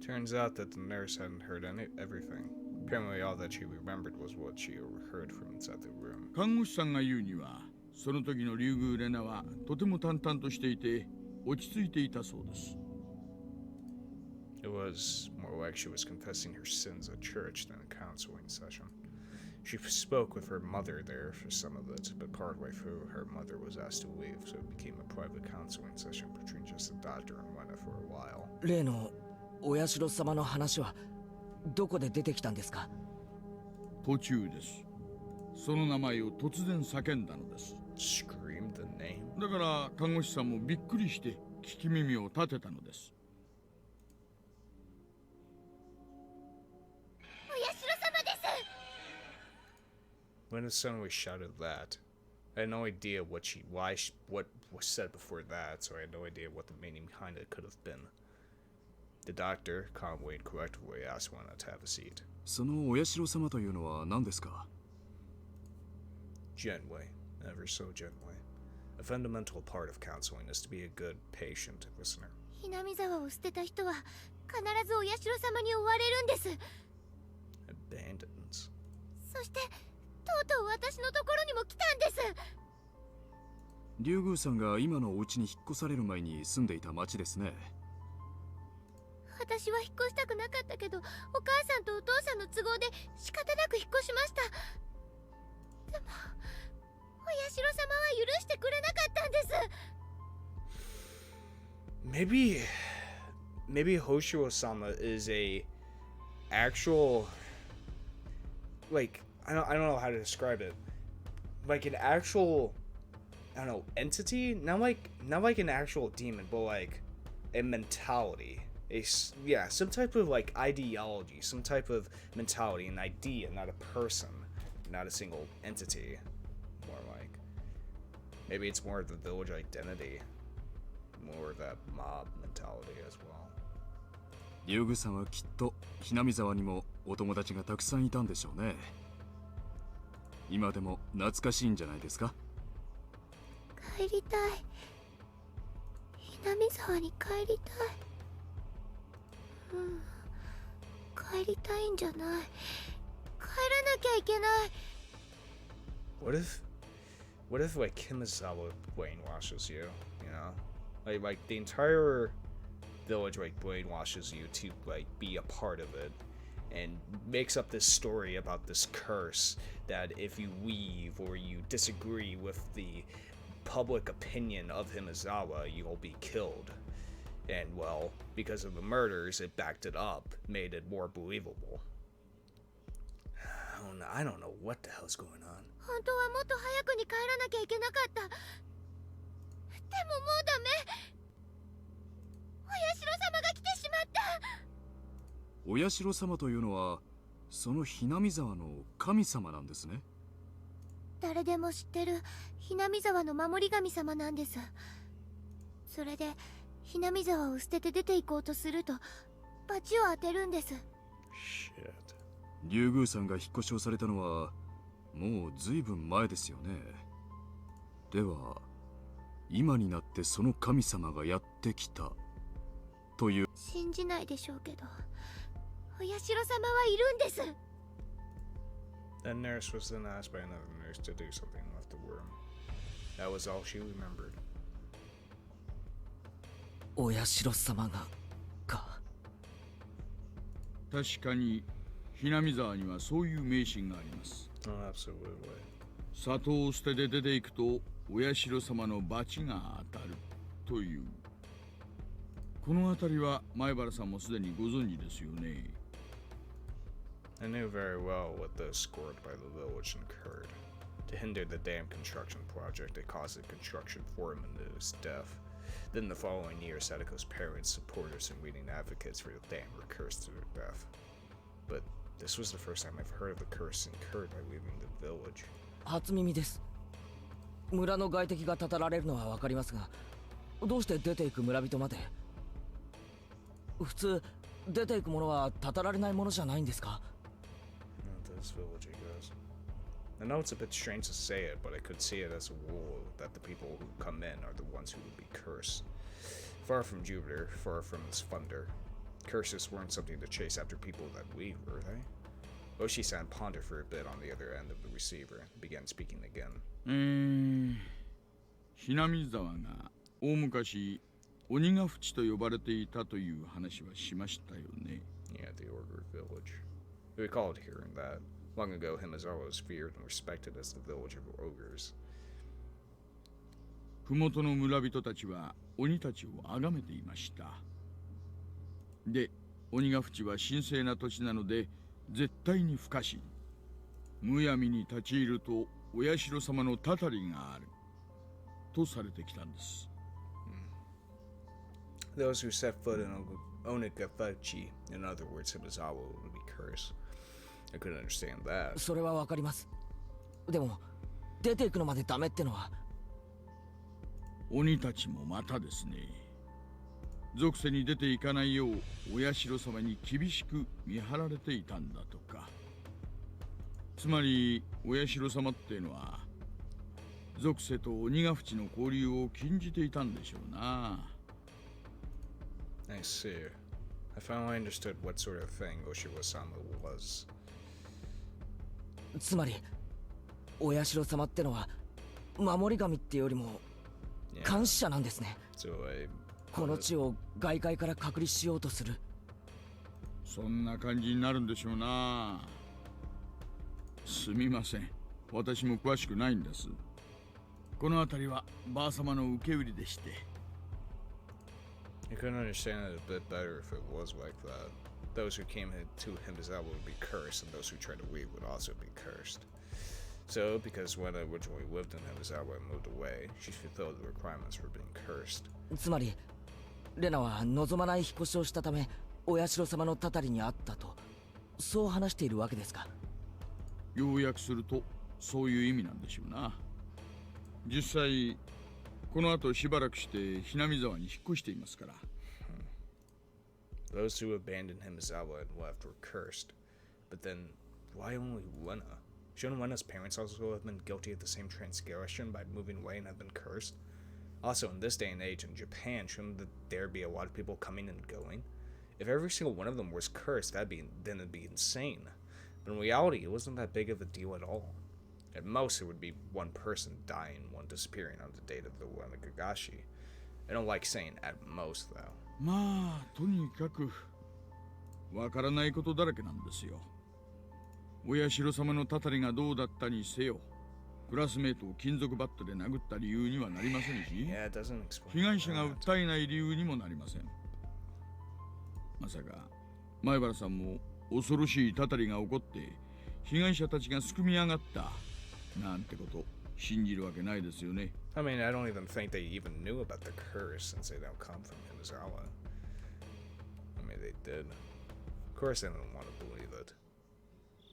Turns out that the nurse hadn't heard everything. Apparently, all that she remembered was what she overheard from inside the room. 看護師さんが言うには、その時のリュウグウレナはとても淡々としていて落ち着いていたそうです。It was more like she was confessing her sins at church than a counseling session. She spoke with her mother there for some of it, but partway through, her mother was asked to leave, so it became a private counseling session between just the doctor and Lena for a while. 例のお社様の話はどこで出てきたんですか？途中です。その名前を突然叫んだのです。 Screamed the name? だから看護師さんもびっくりして聞き耳を立てたのです。When it suddenly shouted that, I had no idea what was said before that, so I had no idea what the meaning behind it could have been. The doctor, calmly and correctly, asked Lena to have a seat. そのお社様というのは何ですか？ Genway, ever so gently. A fundamental part of counseling is to be a good patient listener. ひなみ沢を捨てた人は必ずお社様に追われるんです。 Abandons. そしてとうとう私のところにも来たんです。竜宮さんが今のお家に引っ越される前に住んでいた町ですね。私は引っ越したくなかったけど、お母さんとお父さんの都合で仕方なく引っ越しました。でもお社様は許してくれなかったんです。Maybe Hoshiro-sama is a actual, like, I don't know how to describe it. Like an actual, I don't know, entity? Not like an actual demon, but like a mentality. Yeah, some type of like ideology, some type of mentality, an idea, not a person, not a single entity. More like, maybe it's more of the village identity, more of that mob mentality as well. 竜宮さんはきっとひなみ沢にもお友達がたくさんいたんでしょうね。今でも懐かしいんじゃないですか。帰りたい。ひなみ沢に帰りたい。帰りたいんじゃない。帰らなきゃいけない。What if like Kimizawa brainwashes you, you know? Like the entire village like brainwashes you to like be a part of it and makes up this story about this curse that if you leave or you disagree with the public opinion of Himizawa, you'll be killed. And well, because of the murders, it backed it up, made it more believable. I don't know what the hell's going on. 本当はもっと早くに帰らなきゃいけなかった。でももうダメ。お社様が来てしまった。お社様というのはそのひなみ沢の神様なんですね。誰でも知ってるひなみ沢の守り神様なんです。それでひなみ沢を捨てて出て行こうとすると罰を当てるんです。Shit. 竜宮さんが引っ越しをされたのはもうずいぶん前ですよね。では今になってその神様がやってきたという。信じないでしょうけど、お社様はいるんです。 That nurse was then asked by another nurse to do something and left the room. That was all she remembered. お社様がか。確かにひなみ沢にはそういう迷信があります。Oh, absolutely. 里を捨てて出ていくとお社様の罰が当たるという。この辺りは前原さんもすでにご存知ですよね。I knew very well what the escort by the village incurred. To hinder the dam construction project, they caused the construction foreman to his death. Then the following year, Sadako's parents, supporters, and leading advocates for the dam were cursed to their death. But this was the first time I've heard of the curse incurred by leaving the village. 初耳です。村の外敵がたたられるのはわかりますが、どうして出ていく村人まで。普通出ていくものはたたられないものじゃないんですか。Not this village, I guess. I know it's a bit strange to say it, but I could see it as a rule that the people who come in are the ones who would be cursed. Far from Jupiter, far from his thunder. Curses weren't something to chase after people that leave, were they? Oshi-san pondered for a bit on the other end of the receiver and began speaking again. ひなみ沢が大昔鬼ヶ淵と呼ばれていたという話はしましたよね。Yeah, the Ogre Village. We recalled hearing that. Long ago, Himizawa was feared and respected as the village of ogres. 麓の村人たちは鬼たちを崇めていました。で、鬼ヶ淵は神聖な土地なので絶対に不可侵。むやみに立ち入るとお社様のたたりがあるとされてきたんです。Those who set foot in Onikafachi, in other words, Himizawa, would be cursed. I couldn't understand that. それはわかります。でも出ていくのまでダメってのは。鬼たちもまたですね。属性に出ていかないようお社様に厳しく見張られていたんだとか。つまりお社様っていうのは属性と鬼ヶ淵の交流を禁じていたんでしょうな。I see. I finally understood what sort of thing Oshiwa-sama was. つまりお社様ってのは守り神ってよりも Yeah. 監視者なんですね。 So I この地を外界から隔離しようとする。そんな感じになるんでしょうな。すみません、私も詳しくないんです。この辺りはばあ様の受け売りでして。I couldn't understand it a bit better if it was like that. Those who came to Himizawa would be cursed, and those who tried to leave would also be cursed. So, because when I originally lived in Himizawa and moved away, she fulfilled the requirements for being cursed. つまりレナは望まない引っ越しをしたためお社様のたたりにあったと、そう話しているわけですか。要約するとそういう意味なんでしょうな。実際この後しばらくしてひなみ沢に引っ越していますから。Those who abandoned Himizawa and left were cursed. But then, why only Lena? Shouldn't Lena's parents also have been guilty of the same transgression by moving away and have been cursed? Also, in this day and age in Japan, shouldn't there be a lot of people coming and going? If every single one of them was cursed, then it'd be insane. But in reality, it wasn't that big of a deal at all. At most, it would be one person dying, one disappearing on the date of the Higurashi. I don't like saying at most, though. まあとにかくわからないことだらけなんですよ。お社様のたたりがどうだったにせよ、クラスメートを金属バットで殴った理由にはなりませんし、 Yeah, it doesn't explain 被害者が that. 訴えない理由にもなりません。まさか前原さんも恐ろしいたたりが起こって被害者たちがすくみ上がったなんてこと信じるわけないですよね。 I mean, I don't even think they even knew about the curse since they don't come from Himizawa. I mean, they did. Of course, they didn't want to believe it.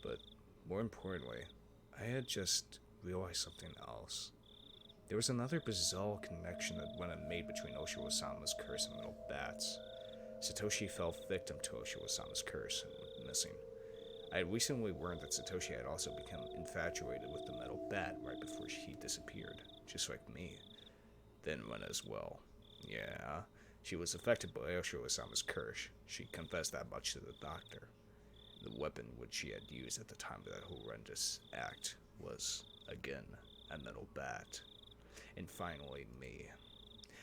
But more importantly, I had just realized something else. There was another bizarre connection that Wena made between Oshiwa-sama's curse and metal bats. Satoshi fell victim to Oshiwa-sama's curse and went missing. I had recently learned that Satoshi had also become infatuated with the metal bat right before he disappeared, just like me. Then Wena as well. Yeah, she was affected by Oshiwa-sama's curse. She confessed that much to the doctor. The weapon which she had used at the time of that horrendous act was, again, a metal bat. And finally, me.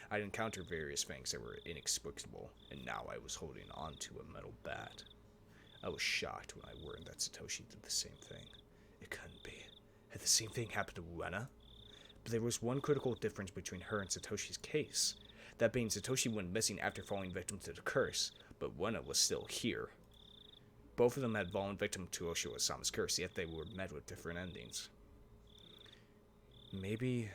I'd encountered various things that were inexplicable, and now I was holding onto a metal bat. I was shocked when I learned that Satoshi did the same thing. It couldn't be. Had the same thing happened to Rena? But there was one critical difference between her and Satoshi's case. That being, Satoshi went missing after falling victim to the curse, but Rena was still here. Both of them had fallen victim to Oshiwa-sama's curse, yet they were met with different endings. Maybe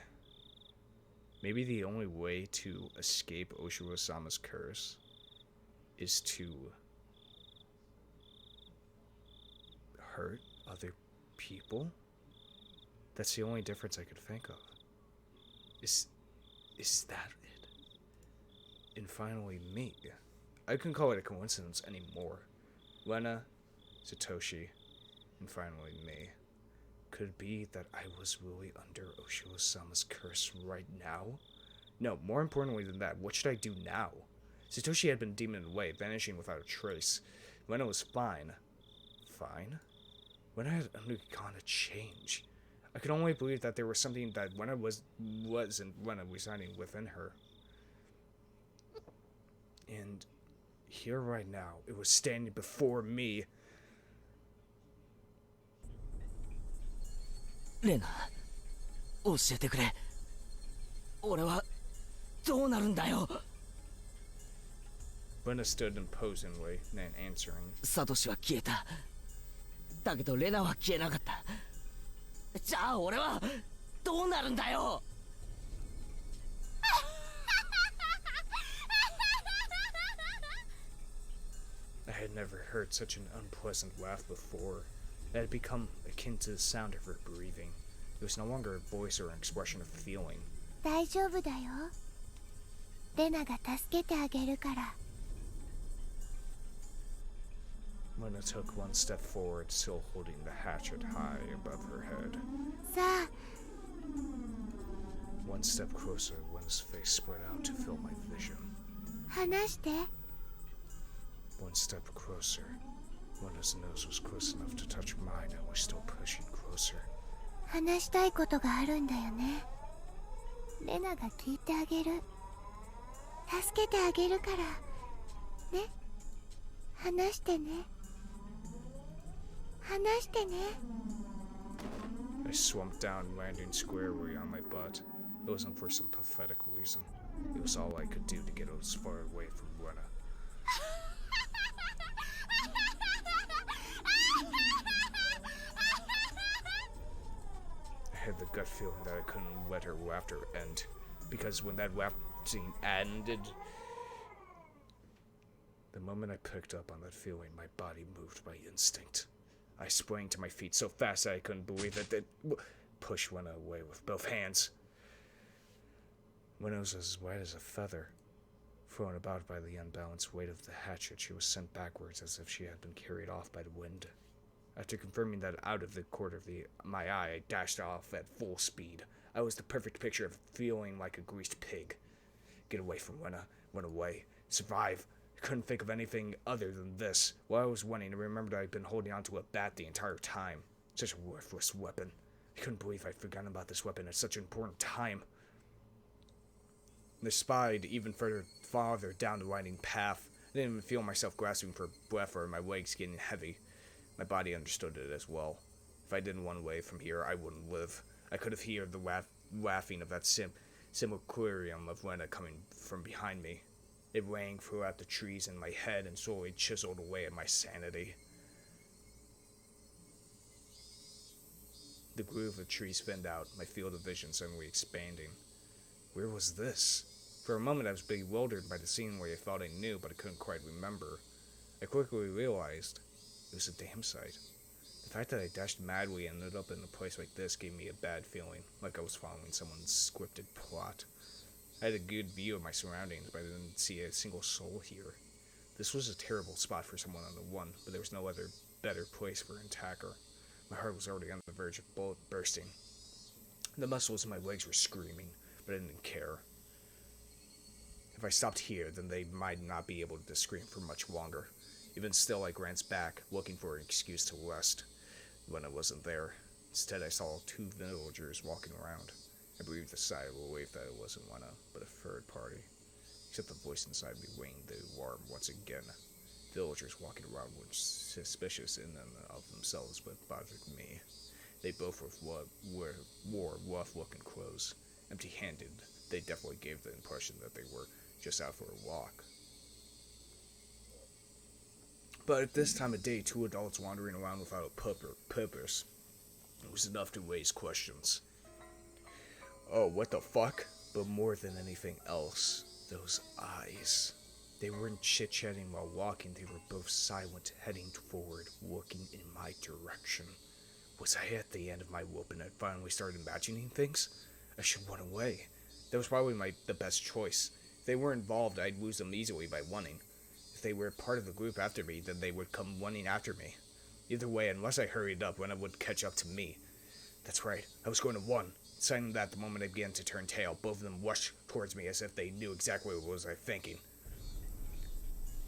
the only way to escape Oshiwa-sama's curse is to hurt other people? That's the only difference I could think of. Is that it? And finally, me. I couldn't call it a coincidence anymore. Lena, Satoshi, and finally me. Could it be that I was really under Oshiwa-sama's curse right now? No, more importantly than that, what should I do now? Satoshi had been demoned away, vanishing without a trace. Lena was fine. Fine? Lena had undergone a change. I could only believe that there was something that Lena wasn't Lena residing within her. And here right now, it was standing before me. レナ、教えてくれ。俺はどうなるんだよ。 Lena stood imposingly, then answering. サトシは消えた。だけどレナは消えなかった。じゃあ俺はどうなるんだよ。I had never heard such an unpleasant laugh before. It had become akin to the sound of her breathing. It was no longer a voice or an expression of feeling. 大丈夫だよ。レナが助けてあげるから。Lena took one step forward, still holding the hatchet high above her head. さあ、One step closer, Wena's face spread out to fill my vision. 話して。 One step closer. Wena's nose was close enough to touch mine and was still pushing closer. 話したいことがあるんだよね。レナが聞いてあげる。助けてあげるから。ね。話してね。話してね。 I slumped down, landing squarely on my butt. It wasn't for some pathetic reason. It was all I could do to get as far away from Wena. I had the gut feeling that I couldn't let her laughter end, because when that laugh scene ended, the moment I picked up on that feeling, my body moved by instinct. I sprang to my feet so fast that I couldn't believe it. That pushed Wena away with both hands. Wena was as white as a feather. Thrown about by the unbalanced weight of the hatchet, she was sent backwards as if she had been carried off by the wind. After confirming that out of the corner of my eye, I dashed off at full speed. I was the perfect picture of feeling like a greased pig. Get away from Wena. Run away. Survive. I couldn't think of anything other than this. While I was running, I remembered I'd been holding onto a bat the entire time. Such a worthless weapon. I couldn't believe I'd forgotten about this weapon at such an important time. I spied even farther down the winding path. I didn't even feel myself grasping for breath or my legs getting heavy. My body understood it as well. If I didn't run away from here, I wouldn't live. I could have heard the laughing of that simulacrum of Wena coming from behind me. It rang throughout the trees in my head and slowly chiseled away at my sanity. The groove of trees thinned out, my field of vision suddenly expanding. Where was this? For a moment I was bewildered by the scene where I thought I knew, but I couldn't quite remember. I quickly realized it was a damn sight. The fact that I dashed madly and ended up in a place like this gave me a bad feeling, like I was following someone's scripted plot. I had a good view of my surroundings, but I didn't see a single soul here. This was a terrible spot for someone on the run, but there was no other better place for an attacker. My heart was already on the verge of bullet bursting. The muscles in my legs were screaming, but I didn't care. If I stopped here, then they might not be able to scream for much longer. Even still, I glanced back, looking for an excuse to rest. When I wasn't there, instead I saw 2 villagers walking around. I breathed a sigh of relief that it wasn't Wena, but a third party. Except the voice inside me waned the alarm once again. Villagers walking around were suspicious in and of themselves, but bothered me. They both wore rough-looking clothes. Empty-handed, they definitely gave the impression that they were just out for a walk. But at this time of day, 2 adults wandering around without a purpose, it was enough to raise questions. Oh, what the fuck? But more than anything else, those eyes. They weren't chit-chatting while walking, they were both silent, heading forward, looking in my direction. Was I at the end of my rope and I finally started imagining things? I should run away. That was probably the best choice. If they were involved, I'd lose them easily by running. If they were part of the group after me, then they would come running after me. Either way, unless I hurried up, Wena would catch up to me. That's right, I was going to run. Deciding that the moment I began to turn tail, both of them rushed towards me as if they knew exactly what was I thinking.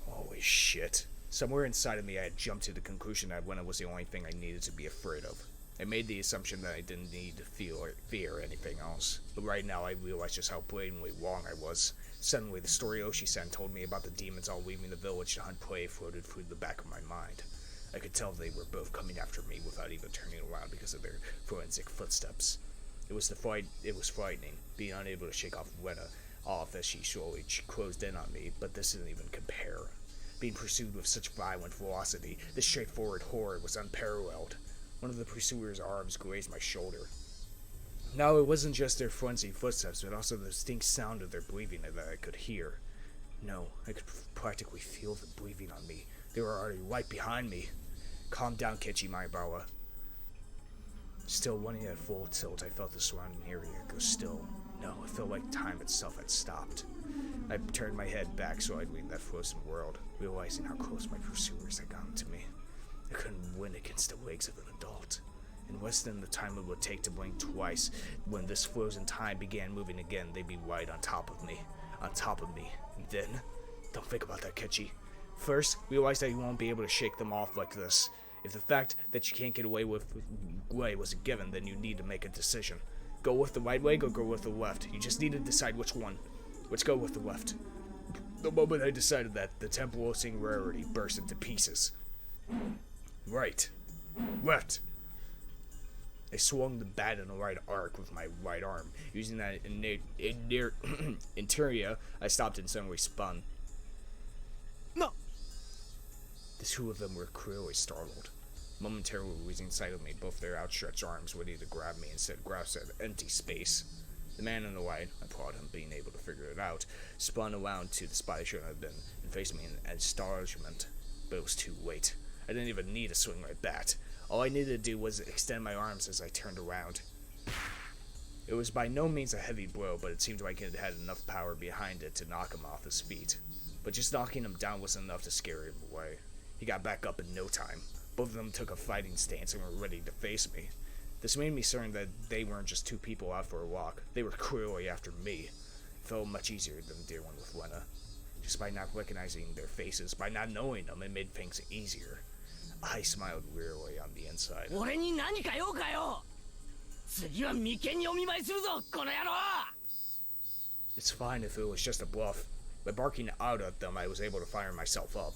Holy shit. Somewhere inside of me I had jumped to the conclusion that Wena was the only thing I needed to be afraid of. I made the assumption that I didn't need to feel or fear anything else. But right now I realized just how blatantly wrong I was. Suddenly the story Oshi-san told me about the demons all leaving the village to hunt prey floated through the back of my mind. I could tell they were both coming after me without even turning around because of their forensic footsteps. It was frightening, being unable to shake Wena off as she slowly closed in on me, but this didn't even compare. Being pursued with such violent velocity, this straightforward horror was unparalleled. One of the pursuers' arms grazed my shoulder. Now it wasn't just their frenzied footsteps, but also the distinct sound of their breathing that I could hear. No, I could practically feel them breathing on me. They were already right behind me. Calm down, Kichi Maibawa. Still running at full tilt, I felt the surrounding area go still. No, it felt like time itself had stopped. I turned my head back so I'd leave that frozen world, realizing how close my pursuers had gotten to me. I couldn't win against the legs of an adult. In less than the time it would take to blink twice, when this frozen time began moving again, they'd be right on top of me. On top of me. And then, don't think about that, Ketchy. First, realize that you won't be able to shake them off like this. If the fact that you can't get away was a given, then you need to make a decision. Go with the right leg or go with the left. You just need to decide which one. Let's go with the left. The moment I decided that, the temporal singularity burst into pieces. Right. Left. I swung the bat in a right arc with my right arm. Using that interior, I stopped and suddenly spun. No! The two of them were clearly startled. Momentarily losing sight of me, both their outstretched arms ready to grab me instead grasped at empty space. The man in the white, I applaud him being able to figure it out, spun around to the spot I should have been and faced me in astonishment. But it was too late. I didn't even need to swing my bat. All I needed to do was extend my arms as I turned around. It was by no means a heavy blow, but it seemed like it had enough power behind it to knock him off his feet. But just knocking him down wasn't enough to scare him away. He got back up in no time. Both of them took a fighting stance and were ready to face me. This made me certain that they weren't just two people out for a walk. They were clearly after me. It felt much easier than dealing with Lena. Just by not recognizing their faces, by not knowing them, it made things easier. I smiled wearily on the inside. 俺に何か用かよ。次は眉間にお見舞いするぞ、この野郎。 It's fine if it was just a bluff. By barking out at them, I was able to fire myself up.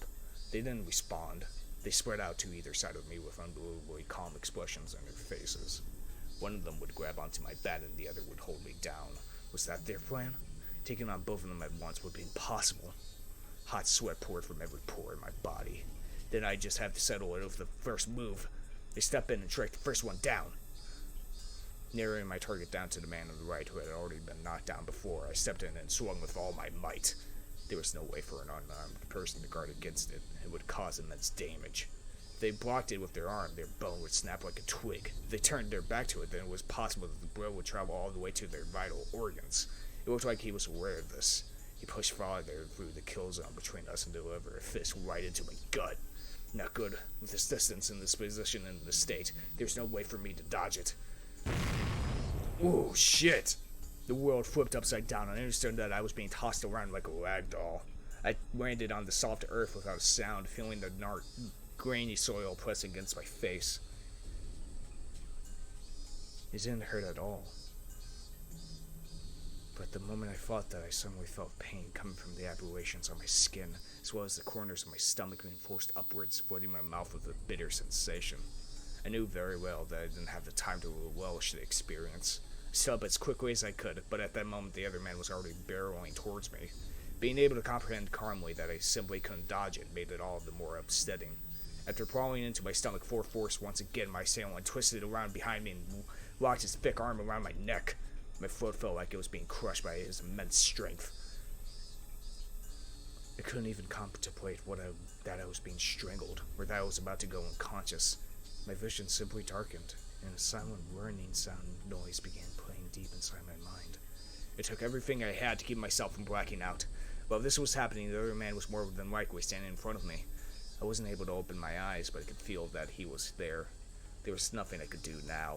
They didn't respond. They spread out to either side of me with unbelievably calm expressions on their faces. One of them would grab onto my bat and the other would hold me down. Was that their plan? Taking on both of them at once would be impossible. Hot sweat poured from every pore in my body. Then I'd just have to settle it with the first move. They step in and track the first one down. Narrowing my target down to the man on the right who had already been knocked down before, I stepped in and swung with all my might. There was no way for an unarmed person to guard against it. It would cause immense damage. If they blocked it with their arm, their bone would snap like a twig. If they turned their back to it, then it was possible that the blow would travel all the way to their vital organs. It looked like he was aware of this. He pushed farther through the kill zone between us and delivered a fist right into my gut. Not good. With this distance and this position and this state, there's no way for me to dodge it. Ooh, shit! The world flipped upside down and I understood that I was being tossed around like a rag doll. I landed on the soft earth without a sound, feeling the grainy soil press against my face. It didn't hurt at all. But the moment I thought that, I suddenly felt pain coming from the aberrations on my skin, as well as the corners of my stomach being forced upwards, flooding my mouth with a bitter sensation. I knew very well that I didn't have the time to relish the experience. I stood up as quickly as I could, but at that moment the other man was already barreling towards me. Being able to comprehend calmly that I simply couldn't dodge it made it all the more upsetting. After crawling into my stomach full force once again, my assailant twisted around behind me and locked his thick arm around my neck. My throat felt like it was being crushed by his immense strength. I couldn't even contemplate that I was being strangled, or that I was about to go unconscious. My vision simply darkened, and a silent whirring sound noise began playing deep inside my mind. It took everything I had to keep myself from blacking out. While this was happening, the other man was more than likely standing in front of me. I wasn't able to open my eyes, but I could feel that he was there. There was nothing I could do now.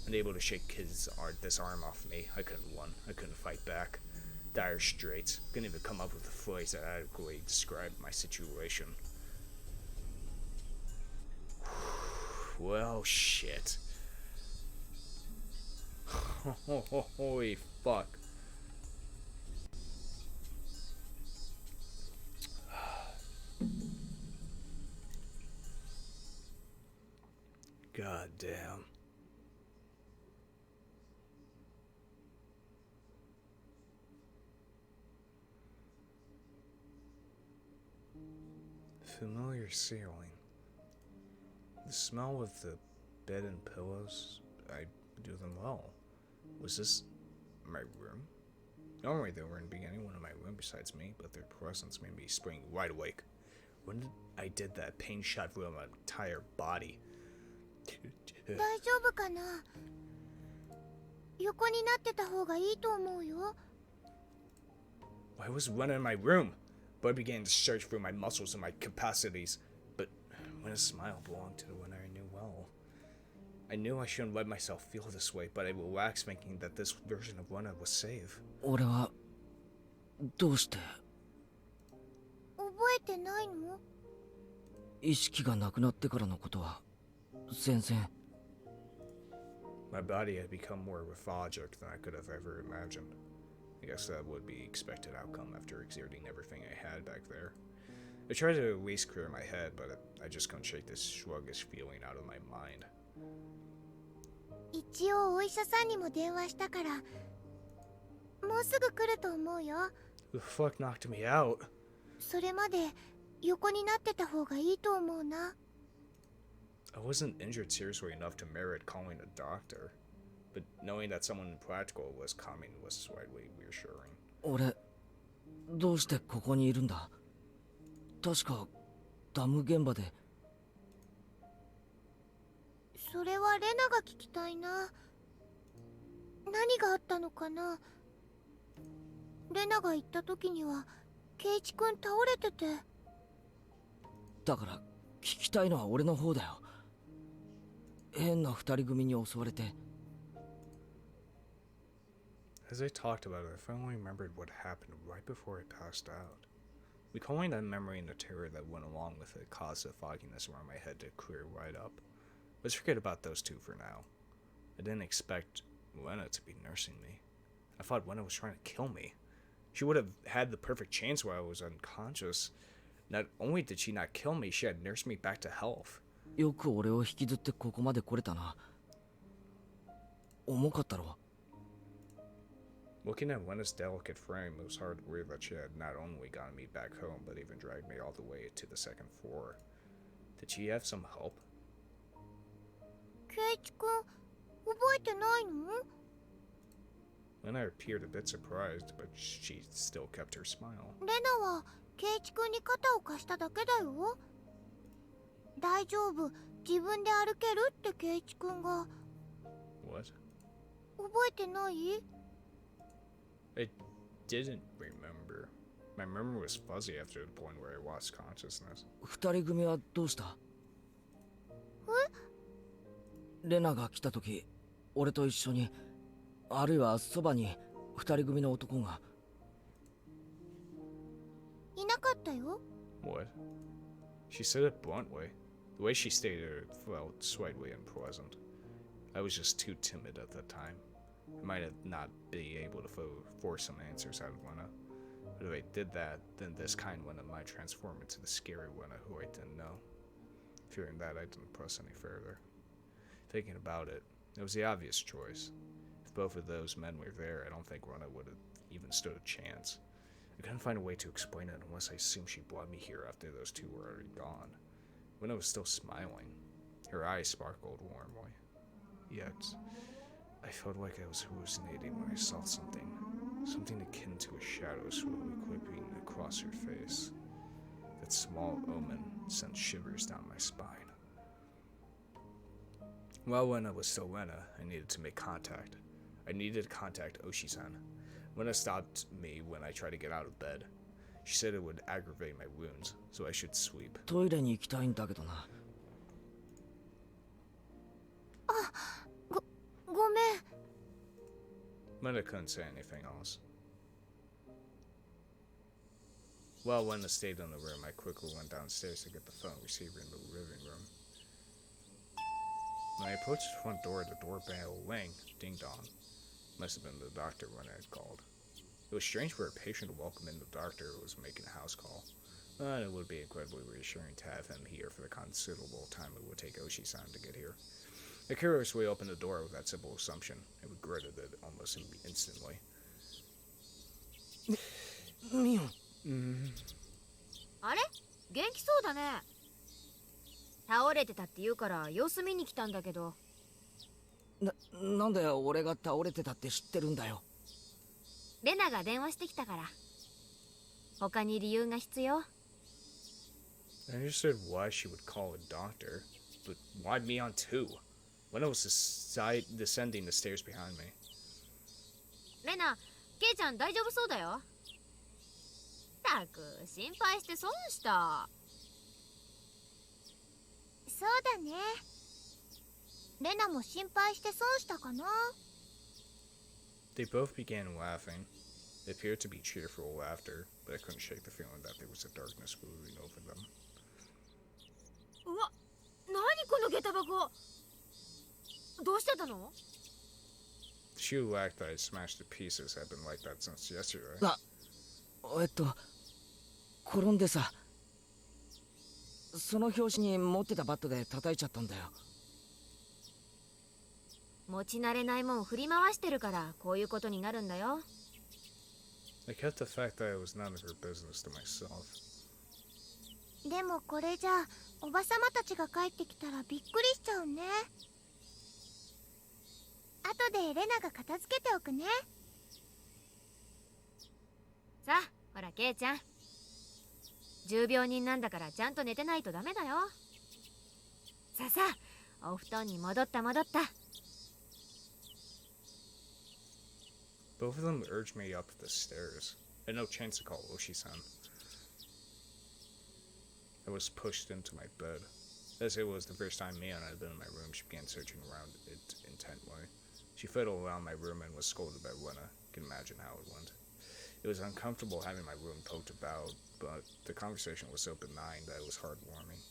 Unable to shake this arm off me, I couldn't run. I couldn't fight back. Dire straits. Couldn't even come up with a phrase that adequately described my situation. Well, shit. Holy fuck. God damn. Familiar ceiling. The smell of the bed and pillows, I do them well. Was this my room? Normally there wouldn't be anyone in my room besides me, but their presence made me spring wide awake. When I did that, pain shot through my entire body. 大丈夫かな。横になってた方がいいと思うよ。 I was running in my room. Blood began to surge through my muscles and my capacities. But when a smile belonged to the one I knew well. I knew I shouldn't let myself feel this way, but I relaxed thinking that this version of Lena was safe. 俺はどうして覚えてないの？意識がなくなってからのことは全然。 My body had become more lethargic than I could have ever imagined. I guess that would be expected outcome after exerting everything I had back there. I tried to at least clear my head, but I just couldn't shake this sluggish feeling out of my mind. 一応お医者さんにも電話したから、もうすぐ来ると思うよ。 Who the fuck knocked me out? それまで横になってた方がいいと思うな。 I wasn't injured seriously enough to merit calling a doctor, but knowing that someone practical was coming was slightly reassuring. 俺どうしてここにいるんだ？確かダム現場で。それはレナが聞きたいな。何があったのかな。レナが行った時にはケイチ君倒れてて。だから聞きたいのは俺の方だよ。変な二人組に襲われて。 As I talked about it, I finally remembered what happened right before I passed out. Recalling that memory and the terror that went along with it caused the fogginess around my head to clear right up. Let's forget about those two for now. I didn't expect Lena to be nursing me. I thought Lena was trying to kill me. She would have had the perfect chance while I was unconscious. Not only did she not kill me, she had nursed me back to health. よく俺を引きずってここまで来れたな。重かったろ。 Looking at Lena's delicate frame, it was hard to believe that she had not only gotten me back home, but even dragged me all the way to the second floor. Did she have some help? ケイチ君、覚えてないの？ Lena appeared a bit surprised, but she still kept her smile. レナはケイチ君に肩を貸しただけだよ。大丈夫、自分で歩けるってケイチ君が。 What? 覚えてない？ I didn't remember. My memory was fuzzy after the point where I lost consciousness. 二人組はどうした？レナが来た時、俺と一緒に、あるいはそばに二人組の男が。いなかったよ。 What? She said it bluntly. The way she stated it felt slightly unpleasant. I was just too timid at that time. I might have not been able to force some answers out of Lena. But if I did that, then this kind Lena might transform into the scary Lena who I didn't know. Fearing that, I didn't press any further. Thinking about it, it was the obvious choice. If both of those men were there, I don't think Lena would have even stood a chance. I couldn't find a way to explain it unless I assumed she brought me here after those two were already gone. Lena was still smiling. Her eyes sparkled warmly. Yet, I felt like I was hallucinating when I saw something. Something akin to a shadow slowly creeping across her face. That small omen sent shivers down my spine. While Lena was still Lena, I needed to make contact. I needed to contact Oshi-san. Lena stopped me when I tried to get out of bed. She said it would aggravate my wounds, so I should sleep. トイレに行きたいんだけどな。ごめん。 Lena couldn't say anything else. While Lena stayed in the room, I quickly went downstairs to get the phone receiver in the living room. When I approached the front door, the doorbell rang, ding-dong. Must have been the doctor when I had called. It was strange for a patient to welcome in the doctor who was making a house call, but it would be incredibly reassuring to have him here for the considerable time it would take Oshi-san to get here. I curiously opened the door with that simple assumption and regretted it almost instantly. ミオン。あれ？元気そうだね。倒れてたって言うから様子見に来たんだけど。なんで俺が倒れてたって知ってるんだよ。レナが電話してきたから。他に理由が必要？ I understood why she would call a doctor, but why me on two? Lena was descending the stairs behind me. レナ、ケイちゃん大丈夫そうだよ。たく、心配して損した。そうだね。レナも心配して損したかな。 They both began laughing. It appeared to be cheerful laughter, but I couldn't shake the feeling that there was a darkness brooding over them. うわ、何この下駄箱。どうしてたの？ The shoe lack that I smashed to pieces had been like that since yesterday. 転んでさ、その拍子に持ってたバットで叩いちゃったんだよ。持ち慣れないもん振り回してるからこういうことになるんだよ。I kept the fact that it was none of her business to myself. でもこれじゃおばさまたちが帰ってきたらびっくりしちゃうね。後でレナが片付けておくね。さあ、ほらケイちゃん。重病人なんだからちゃんと寝てないとダメだよ。さあさあ、お布団に戻った。Both of them urged me up the stairs. I had no chance to call Oshi-san. I was pushed into my bed. As it was the first time Mion had been in my room, she began searching around it intently. She fiddled around my room and was scolded by Lena. You can imagine how it went. It was uncomfortable having my room poked about, but the conversation was so benign that it was heartwarming.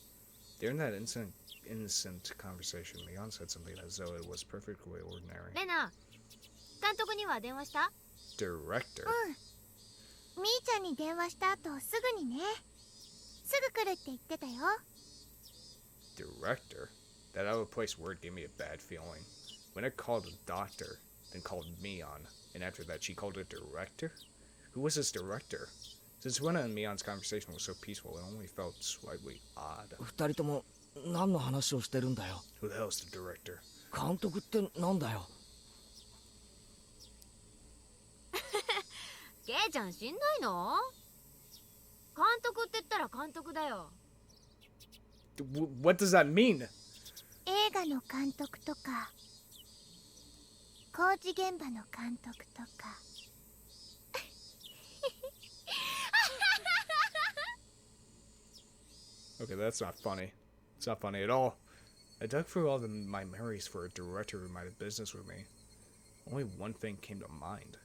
During that innocent conversation, Mion said something as though it was perfectly ordinary. レナ、監督には電話した？ Director? みーちゃんに電話した後すぐにね。すぐ来るって言ってたよ。 Director? That out of place word gave me a bad feeling. When I called a doctor, then called Mion, and after that she called a director? Who was this director? Since Rena and Mion's conversation was so peaceful, it only felt slightly odd. 二人とも何の話をしてるんだよ。 Who the hell's the director? 監督ってなんだよ。ケイちゃんしんどいの？監督って言ったら監督だよ。What does that mean? 映画の監督とか工事現場の監督とか。Okay, that's not funny. It's not funny at all. I dug through all my memories for a director who might have business with me. Only one thing came to mind.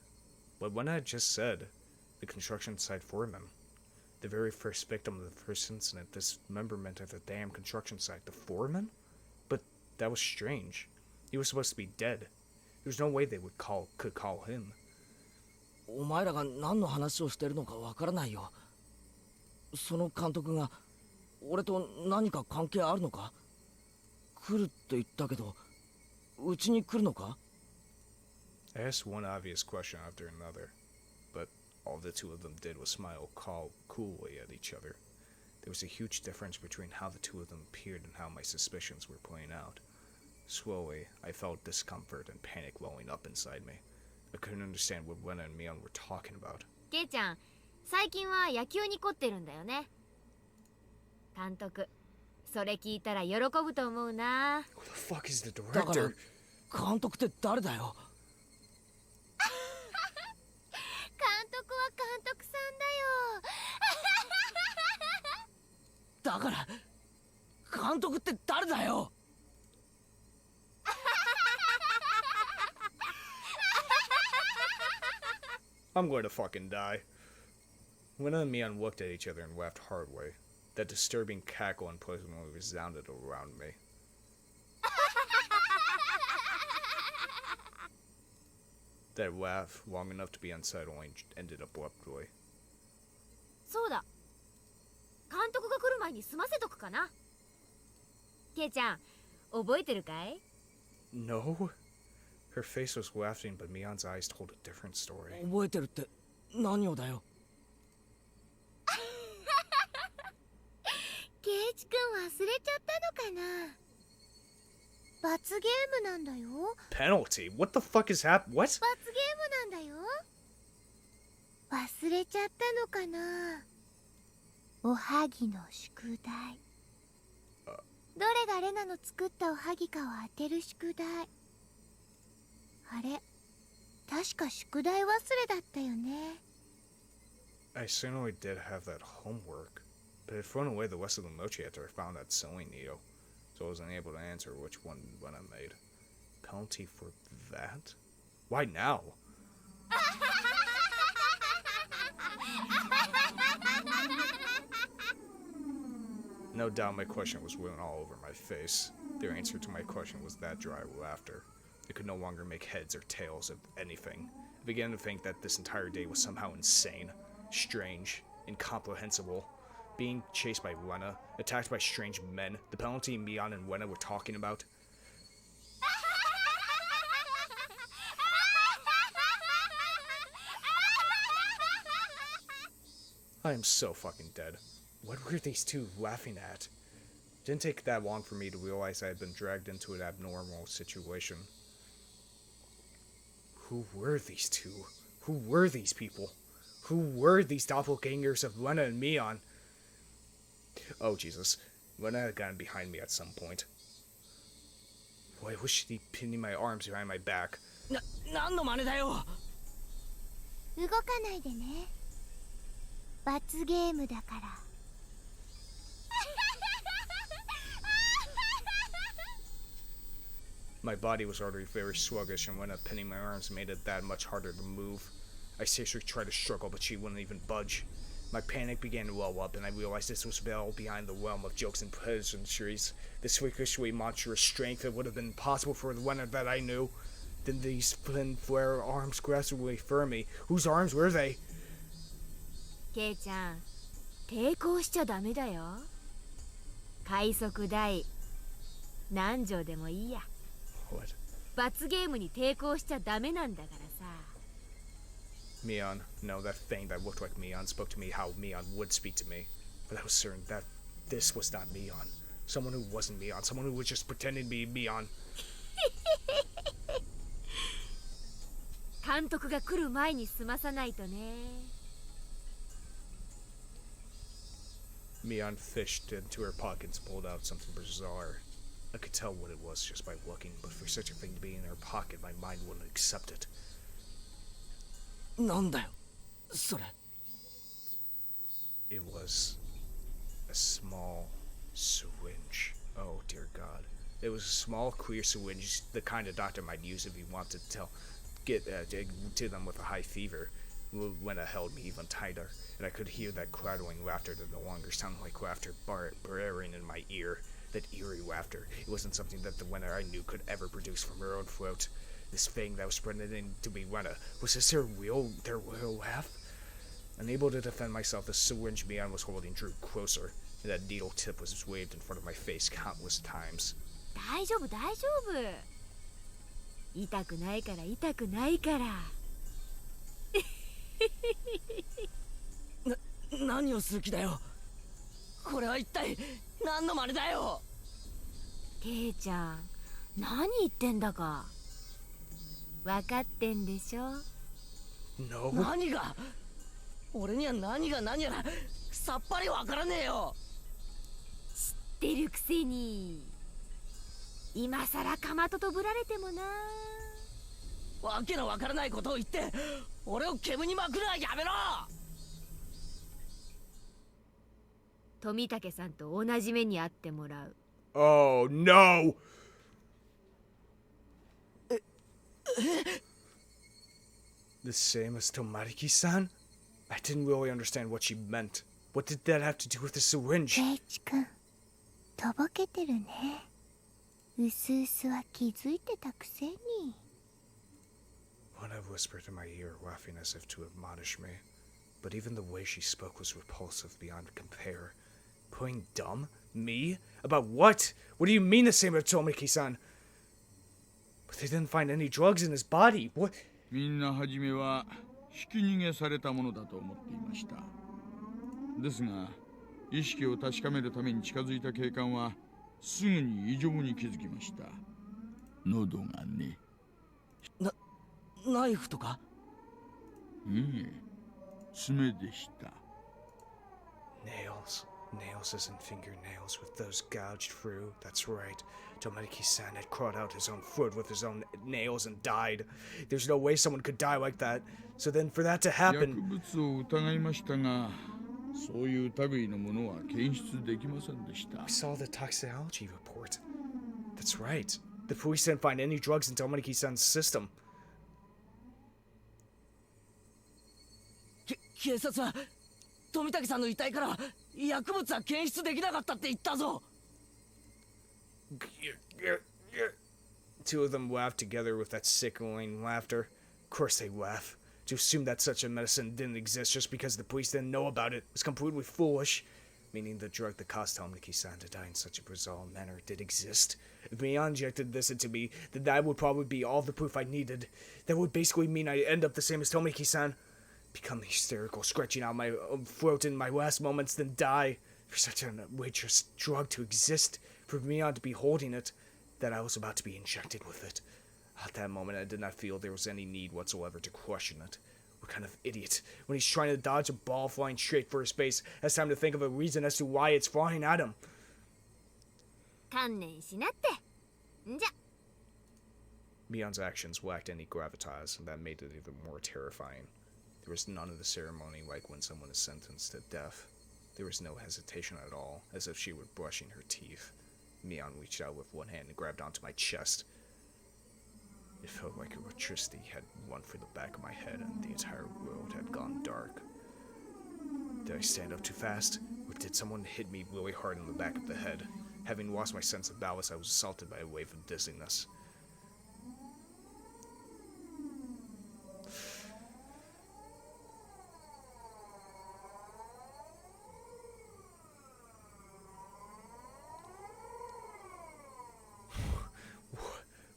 But when I had just said, the construction site foreman, the very first victim of the first incident, dismemberment at the damn construction site, the foreman? But that was strange. He was supposed to be dead. There was no way they could call him. お前らが何の話をしてるのかわからないよ。その監督が俺と何か関係あるのか？来るって言ったけど、うちに来るのか？ I asked one obvious question after another, but all the two of them did was smile coolly at each other. There was a huge difference between how the two of them appeared and how my suspicions were playing out. Slowly, I felt discomfort and panic welling up inside me. I couldn't understand what Rena and Mion were talking about. ケイちゃん、最近は野球に凝ってるんだよね。監督、それ聞いたら喜ぶと思うな。 Who the fuck is the だから director? 監督って誰だよ。監督は監督さんだよ。だから監督って誰だよ。I'm going to fucking die. Rena and Mion looked at each other and laughed heartily. That disturbing cackle unpleasantly resounded around me. That laugh, long enough to be unsettling, ended abruptly. そうだ。監督が来る前に済ませとくかな。ケイちゃん、覚えてるかい？ No? Her face was laughing, but Mion's eyes told a different story. 覚えてるって何をだよ。ケイチくん忘れちゃったのかな。罰ゲームなんだよ。 Penalty? What the fuck is happening? What? 罰ゲームなんだよ。忘れちゃったのかな。おはぎの宿題。どれがレナの作ったおはぎかを当てる宿題。あれ、確か宿題忘れだったよね。 I certainly did have that homework, but I'd thrown away the rest of the mochi after I found that sewing needle. so I wasn't able to answer which one when I made. Penalty for that? Why now? No doubt my question was written all over my face. Their answer to my question was that dry laughter. It could no longer make heads or tails of anything. I began to think that this entire day was somehow insane, strange, incomprehensible. Being chased by Lena, attacked by strange men, the penalty Mion and Lena were talking about. I am so fucking dead. What were these two laughing at? Didn't take that long for me to realize I had been dragged into an abnormal situation. Who were these two? Who were these people? Who were these doppelgangers of Lena and Mion? Oh Jesus, Lena had gotten behind me at some point. Why was she pinning my arms behind my back? 何の真似だよ。動かないでね。罰ゲームだから。My body was already very sluggish, and when pinning my arms made it that much harder to move. I seriously tried to struggle, but she wouldn't even budge. My panic began to well up, and I realized this was well behind the realm of jokes and pleasantries. This freakishly monstrous strength that would have been impossible for the one that I knew. Then these thin, flare arms gradually fur me. Whose arms were they? ケイちゃん、抵抗しちゃダメだよ。快速台、何錠でもいいや。What? 罰ゲームに抵抗しちゃダメなんだからさ。Mion. No, that thing that looked like Mion spoke to me how Mion would speak to me. But I was certain that this was not Mion. Someone who wasn't Mion. Someone who was just pretending to be Mion. 監督が来る前に済まさないとね。Mion fished into her pockets and pulled out something bizarre. I could tell what it was just by looking, but for such a thing to be in her pocket, my mind wouldn't accept it. なんだよ、それ。It was a small syringe. Oh, dear God. It was a small, clear syringe, the kind a doctor might use if he wanted to get to them with a high fever. Lena held me even tighter, and I could hear that clattering laughter that no longer sounded like laughter blaring in my ear. That eerie laughter. It wasn't something that the Lena I knew could ever produce from her own throat. This thing that was pretending to be Lena, was this their real laugh? Unable to defend myself, the syringe Mion was holding drew closer, and that needle tip was waved in front of my face countless times. 大丈夫大丈夫。痛くないから痛くないから。何をする気だよ。これは一体何の真似だよ。ケイちゃん、何言ってんだか。分かってんでしょ。No. 何が？俺には何が何やらさっぱりわからねえよ。知ってるくせに。今さらかまととぶられてもな。わけのわからないことを言って俺を煙に巻くのはやめろ。富武さんと同じ目に遭ってもらう。Oh, no! The same as Tomariki-san? I didn't really understand what she meant. What did that have to do with the syringe? ケイチ君、とぼけてるね。うすうすは気づいてたくせに。Lena whispered in my ear, laughing as if to admonish me. But even the way she spoke was repulsive beyond compare. Playing dumb? Me? About what? What do you mean the same as Tomiki-san? But they didn't find any drugs in his body. What? みんな初めはひき逃げされたものだと思っていました。ですが、意識を確かめるために近づいた警官はすぐに異常に気づきました。喉がね。ナイフとか？爪でした。Nails. Nails as in fingernails with those gouged through. That's right. Tomariki-san had clawed out his own foot with his own nails and died. There's no way someone could die like that. So then for that to 薬 happen... 物を疑いましたが、そういう類のものは検出できませんでした。I saw the toxicology report. That's right. The police didn't find any drugs in Tomoniki-san's system. 警察は富武さんの遺体から薬物は検出できなかったって言ったぞ。 Two of them laughed together with that sickening laughter. Of course they laugh. To assume that such a medicine didn't exist just because the police didn't know about it was completely foolish. Meaning the drug that caused Tomoniki-san to die in such a bizarre manner did exist. If Mion injected this into me, then that would probably be all the proof I needed. That would basically mean I'd end up the same as Tomoniki-san. Become hysterical, scratching out my throat in my last moments, then die. For such an outrageous drug to exist, for Mion to be holding it, that I was about to be injected with it. At that moment, I did not feel there was any need whatsoever to question it. What kind of idiot, when he's trying to dodge a ball flying straight for his face, has time to think of a reason as to why it's flying at him. 観念しなって。んじゃ。 Mion's actions lacked any gravitas, and that made it even more terrifying. There was none of the ceremony like when someone is sentenced to death. There was no hesitation at all, as if she were brushing her teeth. Mion reached out with one hand and grabbed onto my chest. It felt like electricity had run through the back of my head and the entire world had gone dark. Did I stand up too fast, or did someone hit me really hard in the back of the head? Having lost my sense of balance, I was assaulted by a wave of dizziness.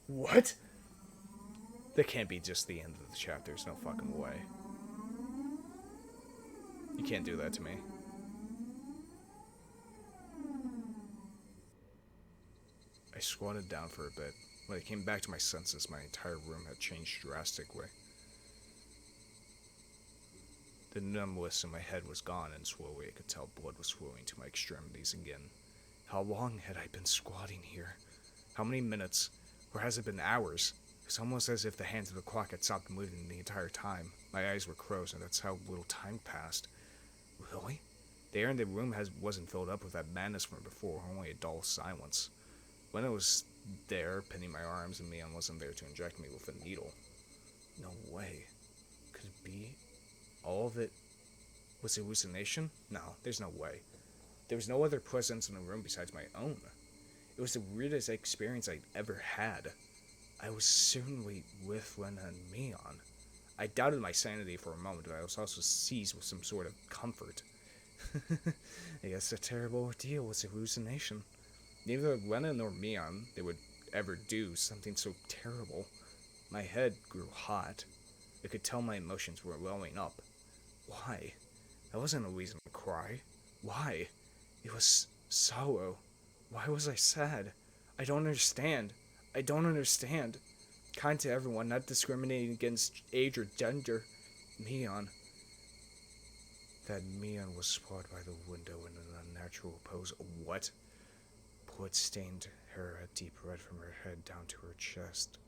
What? That can't be just the end of the chapter. There's no fucking way. You can't do that to me. I squatted down for a bit. When I came back to my senses, my entire room had changed drastically. The numbness in my head was gone, and slowly I could tell blood was flowing to my extremities again. How long had I been squatting here? How many minutes? Or has it been hours? It's almost as if the hands of the clock had stopped moving the entire time. My eyes were closed, and that's how little time passed. Really? The air in the room wasn't filled up with that madness from before, only a dull silence. When I was there, pinning my arms, and Mion wasn't there to inject me with a needle. No way. Could it be? All of it was hallucination? No, there's no way. There was no other presence in the room besides my own. It was the weirdest experience I'd ever had. I was certainly with Lena and Mion. I doubted my sanity for a moment, but I was also seized with some sort of comfort. I guess a terrible ordeal was a hallucination. Neither Lena nor Mion, they would ever do something so terrible. My head grew hot. I could tell my emotions were welling up. Why? That wasn't a reason to cry. Why? It was sorrow. Why was I sad? I don't understand. I don't understand. Kind to everyone, not discriminating against age or gender. Mion. That Mion was spotted by the window in an unnatural pose. What? Blood-stained hair had deep red from her head down to her chest.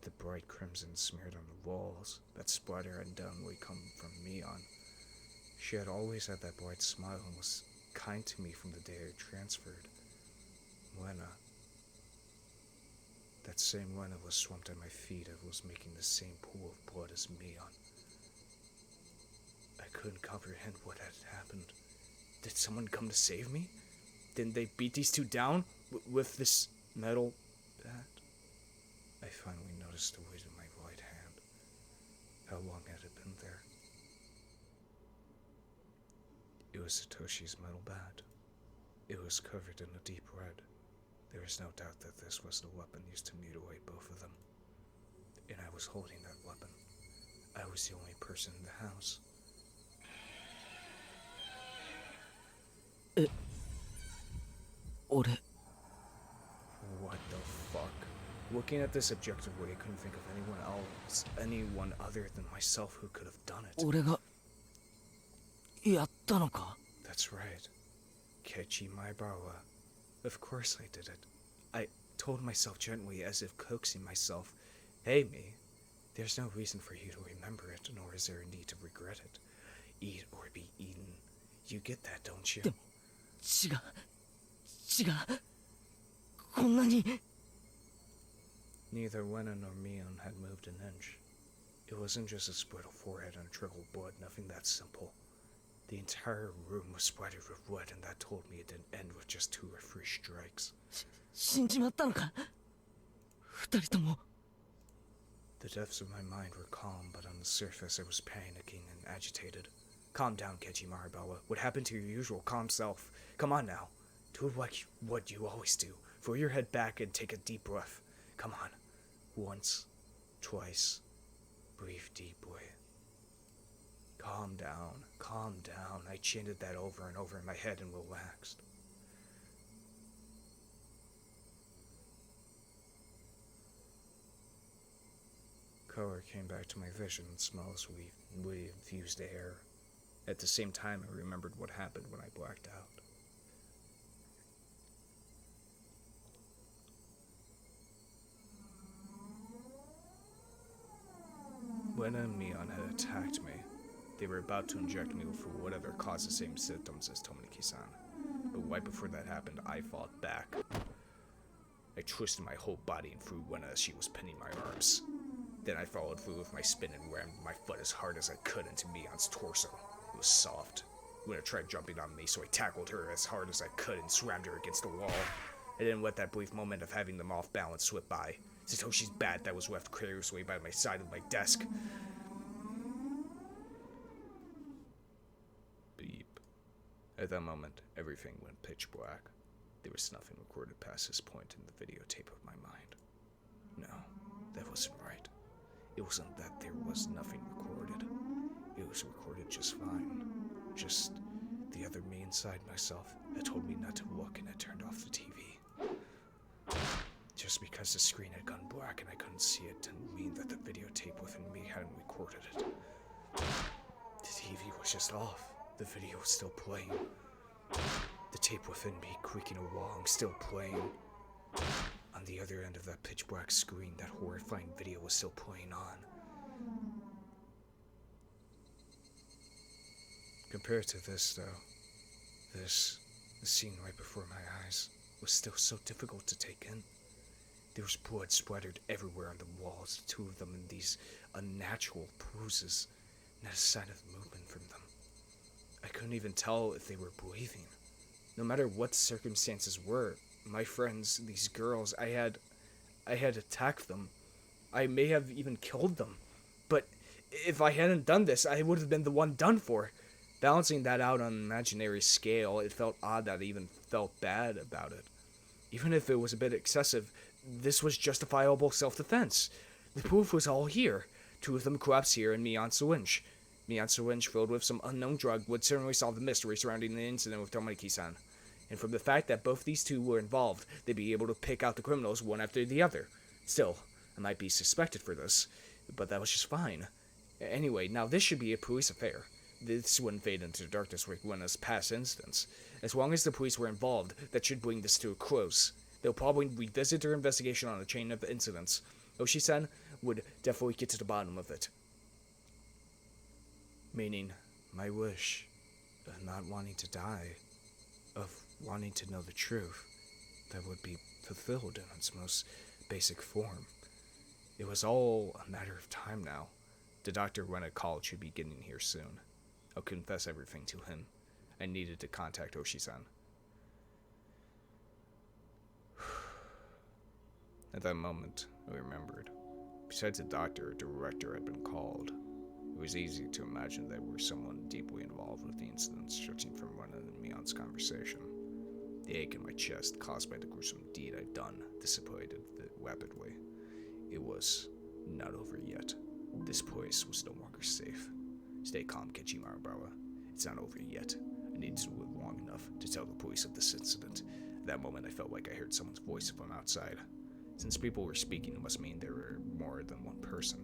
The bright crimson smeared on the walls. That splatter had undoubtedly come from Mion. She had always had that bright smile and was kind to me from the day I transferred. Lena. That same Lena was swamped at my feet and was making the same pool of blood as Mion. I couldn't comprehend what had happened. Did someone come to save me? Didn't they beat these two down with this metal bat? I finally noticed the weight of my right hand. How long had it been there? It was Satoshi's metal bat. It was covered in a deep red. There is no doubt that this was the weapon used to mutilate both of them. And I was holding that weapon. I was the only person in the house. What the fuck? Looking at this objectively, I couldn't think of anyone other than myself who could have done it. That's right. Kechi Maibawa. Of course I did it. I told myself gently, as if coaxing myself, "Hey, me, there's no reason for you to remember it, nor is there a need to regret it. Eat or be eaten. You get that, don't you?" こんなに。 Neither Wena nor Mion had moved an inch. It wasn't just a brittle forehead and a trickle of blood, nothing that simple. The entire room was splattered with blood, and that told me it didn't end with just 2 or 3 strikes. 死んじまったのか、二人とも。 The depths of my mind were calm, but on the surface I was panicking and agitated. Calm down, Keiji Maribawa. What happened to your usual calm self? Come on now. Do what you always do. Throw your head back and take a deep breath. Come on. Once. Twice. Breathe deeply. Calm down. Calm down. I chanted that over and over in my head and relaxed. Color came back to my vision and smells we infused air. At the same time, I remembered what happened when I blacked out. When and Mion had attacked me, they were about to inject me with whatever caused the same symptoms as Tomoniki-san. But right before that happened, I fought back. I twisted my whole body and threw Wena as she was pinning my arms. Then I followed through with my spin and rammed my foot as hard as I could into Mion's torso. It was soft. Wena tried jumping on me, so I tackled her as hard as I could and slammed her against the wall. I didn't let that brief moment of having them off balance slip by. Satoshi's bat that was left carelessly by my side of my desk. Beep. At that moment, everything went pitch black. There was nothing recorded past this point in the videotape of my mind. No, that wasn't right. It wasn't that there was nothing recorded. It was recorded just fine. Just the other me inside myself that told me not to look, and I turned off the TV. Just because the screen had gone black and I couldn't see it didn't mean that the videotape within me hadn't recorded it. The TV was just off. The video was still playing. The tape within me creaking along, still playing. On the other end of that pitch black screen, that horrifying video was still playing on. Compared to this, though, the scene right before my eyes, was still so difficult to take in. There was blood splattered everywhere on the walls, the 2 of them in these unnatural bruises, not a sign of movement from them. I couldn't even tell if they were breathing. No matter what the circumstances were, my friends, these girls, I had attacked them. I may have even killed them. But if I hadn't done this, I would have been the one done for. Balancing that out on an imaginary scale, it felt odd that I even felt bad about it. Even if it was a bit excessive, this was justifiable self-defense. The proof was all here. 2 of them collapsed here in Mion's syringe. Mion's syringe filled with some unknown drug would certainly solve the mystery surrounding the incident with Tomoniki-san. And from the fact that both these 2 were involved, they'd be able to pick out the criminals one after the other. Still, I might be suspected for this, but that was just fine. Anyway, now this should be a police affair. This wouldn't fade into darkness like Wena's past instance. As long as the police were involved, that should bring this to a close. They'll probably revisit their investigation on a chain of incidents. Oshi-san would definitely get to the bottom of it. Meaning, my wish of not wanting to die, of wanting to know the truth, that would be fulfilled in its most basic form. It was all a matter of time now. The doctor when I called should be getting here soon. I'll confess everything to him. I needed to contact Oshi-san. At that moment, I remembered. Besides the doctor, a director had been called. It was easy to imagine they were someone deeply involved with the incidents, judging from Wena and Mion's conversation. The ache in my chest, caused by the gruesome deed I'd done, dissipated rapidly. It was not over yet. This place was no longer safe. Stay calm, Keiji Maribawa. It's not over yet. I needed to live long enough to tell the police of this incident. At that moment, I felt like I heard someone's voice from outside. Since people were speaking, it must mean there were more than one person.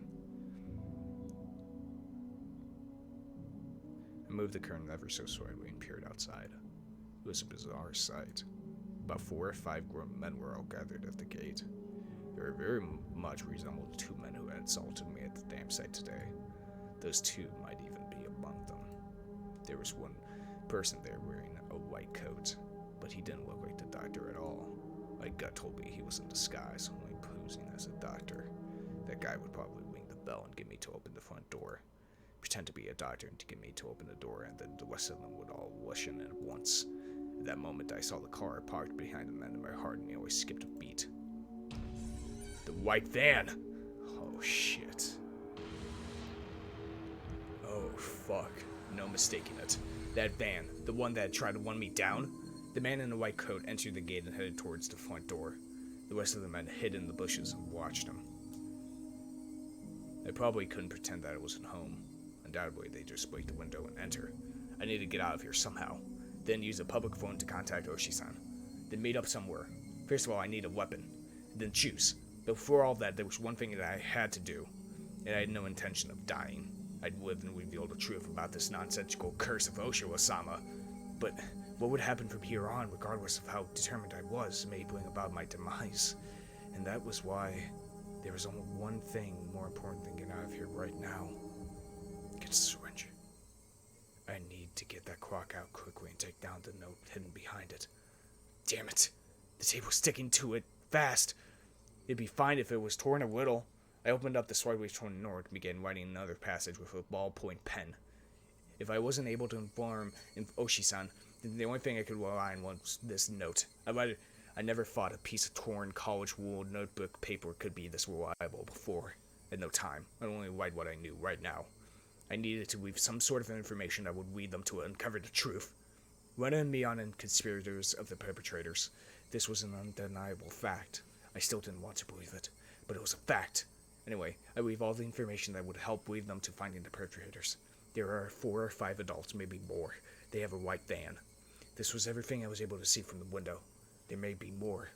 I moved the curtain ever so slightly and peered outside. It was a bizarre sight. About 4 or 5 grown men were all gathered at the gate. They were very much resembled the 2 men who had assaulted me at the damn site today. Those 2 might even be among them. There was one person there wearing a white coat, but he didn't look like the doctor at all. My gut told me he was in disguise, only posing as a doctor. That guy would probably ring the bell and get me to open the front door. Pretend to be a doctor and to get me to open the door, and then the rest of them would all rush in at once. At that moment, I saw the car parked behind the man, and my heart nearly skipped a beat. The white van! Oh, shit. Oh, fuck. No mistaking it. That van, the one that tried to run me down? The man in the white coat entered the gate and headed towards the front door. The rest of the men hid in the bushes and watched him. I probably couldn't pretend that I wasn't home. Undoubtedly, they just break the window and enter. I need to get out of here somehow. Then use a public phone to contact Oshi-san. Then meet up somewhere. First of all, I need a weapon. Then choose. But before all that, there was one thing that I had to do. And I had no intention of dying. I'd live and reveal the truth about this nonsensical curse of Oshiwa-sama. But what would happen from here on, regardless of how determined I was, may bring about my demise. And that was why there was only one thing more important than getting out of here right now. Get a syringe. I need to get that clock out quickly and take down the note hidden behind it. Damn it. The tape was sticking to it fast. It'd be fine if it was torn a little. I opened up the slightly torn note and began writing another passage with a ballpoint pen. If I wasn't able to inform Oshi-san, then the only thing I could rely on was this note. I never thought a piece of torn college-ruled notebook paper could be this reliable before. I had no time. I'd only write what I knew right now. I needed to leave some sort of information that would lead them to uncover the truth. Run and Mion and conspirators of the perpetrators. This was an undeniable fact. I still didn't want to believe it, but it was a fact. Anyway, I leave all the information that would help lead them to finding the perpetrators. There are 4 or 5 adults, maybe more. They have a white van. This was everything I was able to see from the window. There may be more.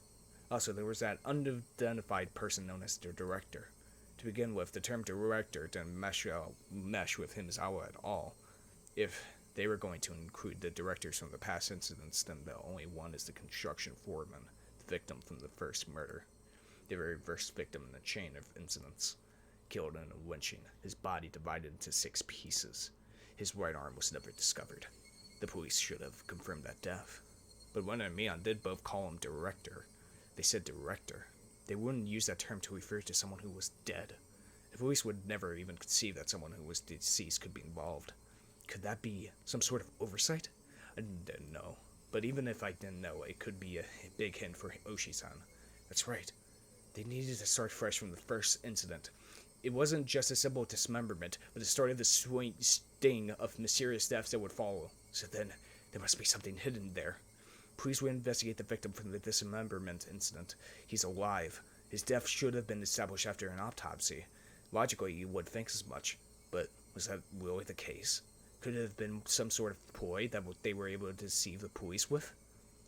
Also, there was that unidentified person known as their director. To begin with, the term director didn't mesh with Himizawa at all. If they were going to include the directors from the past incidents, then the only one is the construction foreman, the victim from the first murder. The very first victim in a chain of incidents. Killed in a lynching, his body divided into 6 pieces. His right arm was never discovered. The police should have confirmed that death. But Wen and Mion did both call him director. They said director. They wouldn't use that term to refer to someone who was dead. The police would never even conceive that someone who was deceased could be involved. Could that be some sort of oversight? I didn't know. But even if I didn't know, it could be a big hint for Oshi-san. That's right. They needed to start fresh from the first incident. It wasn't just a simple dismemberment, but the start of the sting of mysterious deaths that would follow. So then, there must be something hidden there. Police will investigate the victim from the dismemberment incident. He's alive. His death should have been established after an autopsy. Logically, you would think as much. But was that really the case? Could it have been some sort of ploy that they were able to deceive the police with?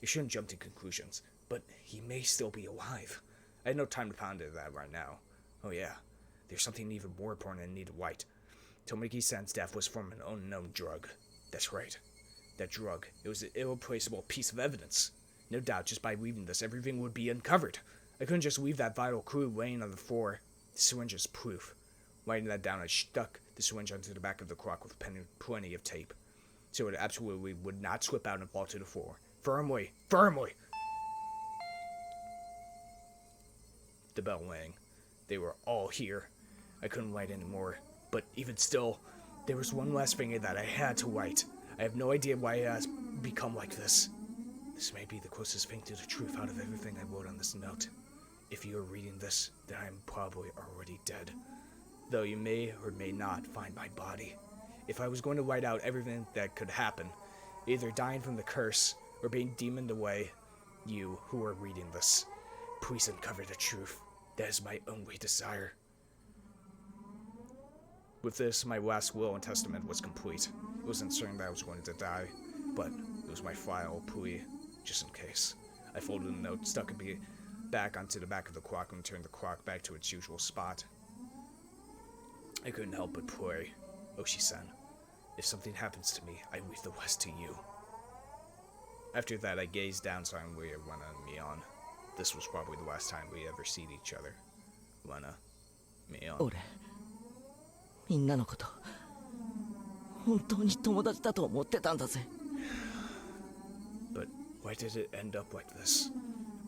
You shouldn't jump to conclusions, but he may still be alive. I had no time to ponder that right now. Oh yeah, there's something even more important I need to write. Tomiki-san's death was from an unknown drug. That's right. That drug. It was an irreplaceable piece of evidence. No doubt, just by reading this, everything would be uncovered. I couldn't just leave that vital clue laying on the floor. The syringe is proof. Writing that down, I stuck the syringe onto the back of the clock with plenty of tape, so it absolutely would not slip out and fall to the floor. Firmly, firmly! The bell rang. They were all here. I couldn't write anymore, but even still, there was one last thing that I had to write. I have no idea why it has become like this. This may be the closest thing to the truth out of everything I wrote on this note. If you are reading this, then I am probably already dead. Though you may or may not find my body. If I was going to write out everything that could happen, either dying from the curse or being demoned away, you who are reading this, please uncover the truth. That is my only desire. With this, my last will and testament was complete. It wasn't certain that I was going to die, but it was my final plea, just in case. I folded the note, stuck it back onto the back of the clock, and turned the clock back to its usual spot. I couldn't help but pray, Oshi-san, if something happens to me, I leave the rest to you. After that, I gazed down silently at Rena and Mion. This was probably the last time we ever seen each other. Rena, Mion. 俺みんなのこと本当に友達だと思ってたんだぜ。 But why did it end up like this?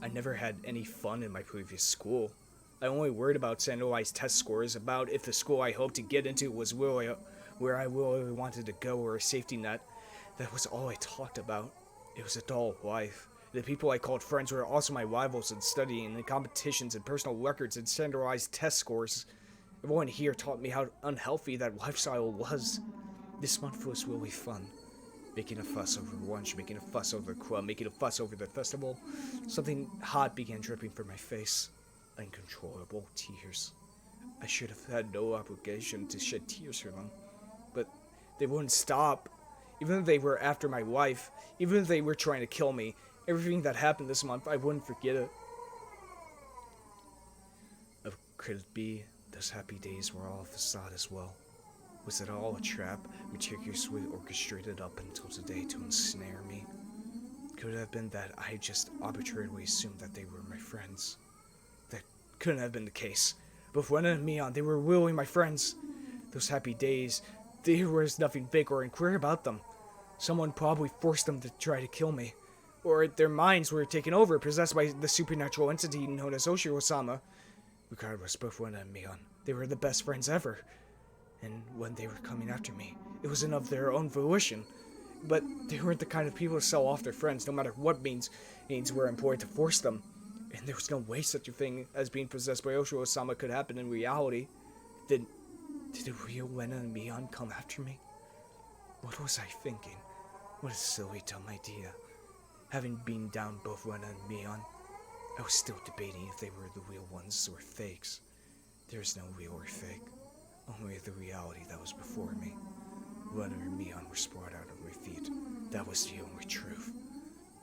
I never had any fun in my previous school. I only worried about standardized test scores, about if the school I hoped to get into was where I really wanted to go, or a safety net. That was all I talked about. It was a dull life. The people I called friends were also my rivals in studying, in competitions, and personal records, and standardized test scores. Everyone here taught me how unhealthy that lifestyle was. This month was really fun. Making a fuss over lunch, making a fuss over the club, making a fuss over the festival. Something hot began dripping from my face. Uncontrollable tears. I should have had no obligation to shed tears for them. But they wouldn't stop. Even if they were after my wife, even if they were trying to kill me, everything that happened this month, I wouldn't forget it. Could it be those happy days were all a facade as well? Was it all a trap, meticulously orchestrated up until today to ensnare me? Could it have been that I just arbitrarily assumed that they were my friends? That couldn't have been the case. Both Rena and Mion, they were really my friends. Those happy days, there was nothing fake or unqueer about them. Someone probably forced them to try to kill me. Or their minds were taken over, possessed by the supernatural entity known as Oshiro-sama. Regardless, both Rena and Mion, they were the best friends ever. And when they were coming after me, it wasn't of their own volition. But they weren't the kind of people to sell off their friends, no matter what means were employed to force them. And there was no way such a thing as being possessed by Oshiro-sama could happen in reality. Did the real Rena and Mion come after me? What was I thinking? What a silly, dumb idea. Having beamed down both Rena and Mion, I was still debating if they were the real ones or fakes. There is no real or fake. Only the reality that was before me. Rena and Mion were sprawled out of my feet. That was the only truth.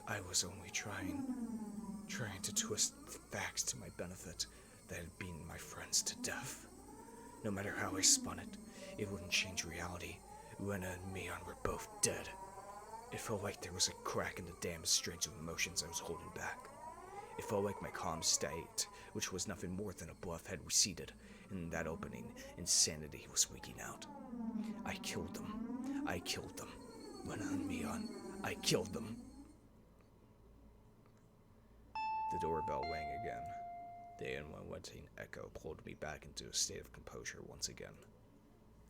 I was only trying to twist the facts to my benefit that had beaten my friends to death. No matter how I spun it, it wouldn't change reality. Rena and Mion were both dead. It felt like there was a crack in the damn strings of emotions I was holding back. It felt like my calm state, which was nothing more than a bluff, had receded. In that opening, insanity was leaking out. I killed them. I killed them. Rena and Mion, I killed them. The doorbell rang again. The unrelenting echo pulled me back into a state of composure once again.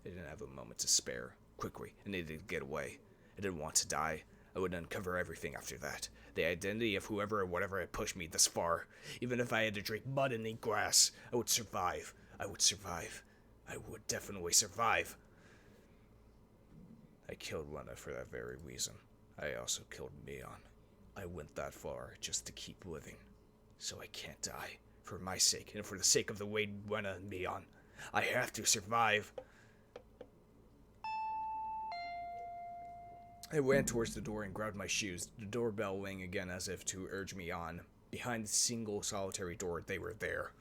I didn't have a moment to spare. Quickly, I needed to get away. I didn't want to die. I would uncover everything after that. The identity of whoever or whatever had pushed me this far. Even if I had to drink mud and eat grass, I would survive. I would survive. I would definitely survive. I killed Rena for that very reason. I also killed Mion. I went that far just to keep living. So I can't die. For my sake, and for the sake of the way Rena and Mion. I have to survive. I ran towards the door and grabbed my shoes. The doorbell rang again as if to urge me on. Behind the single solitary door, they were there.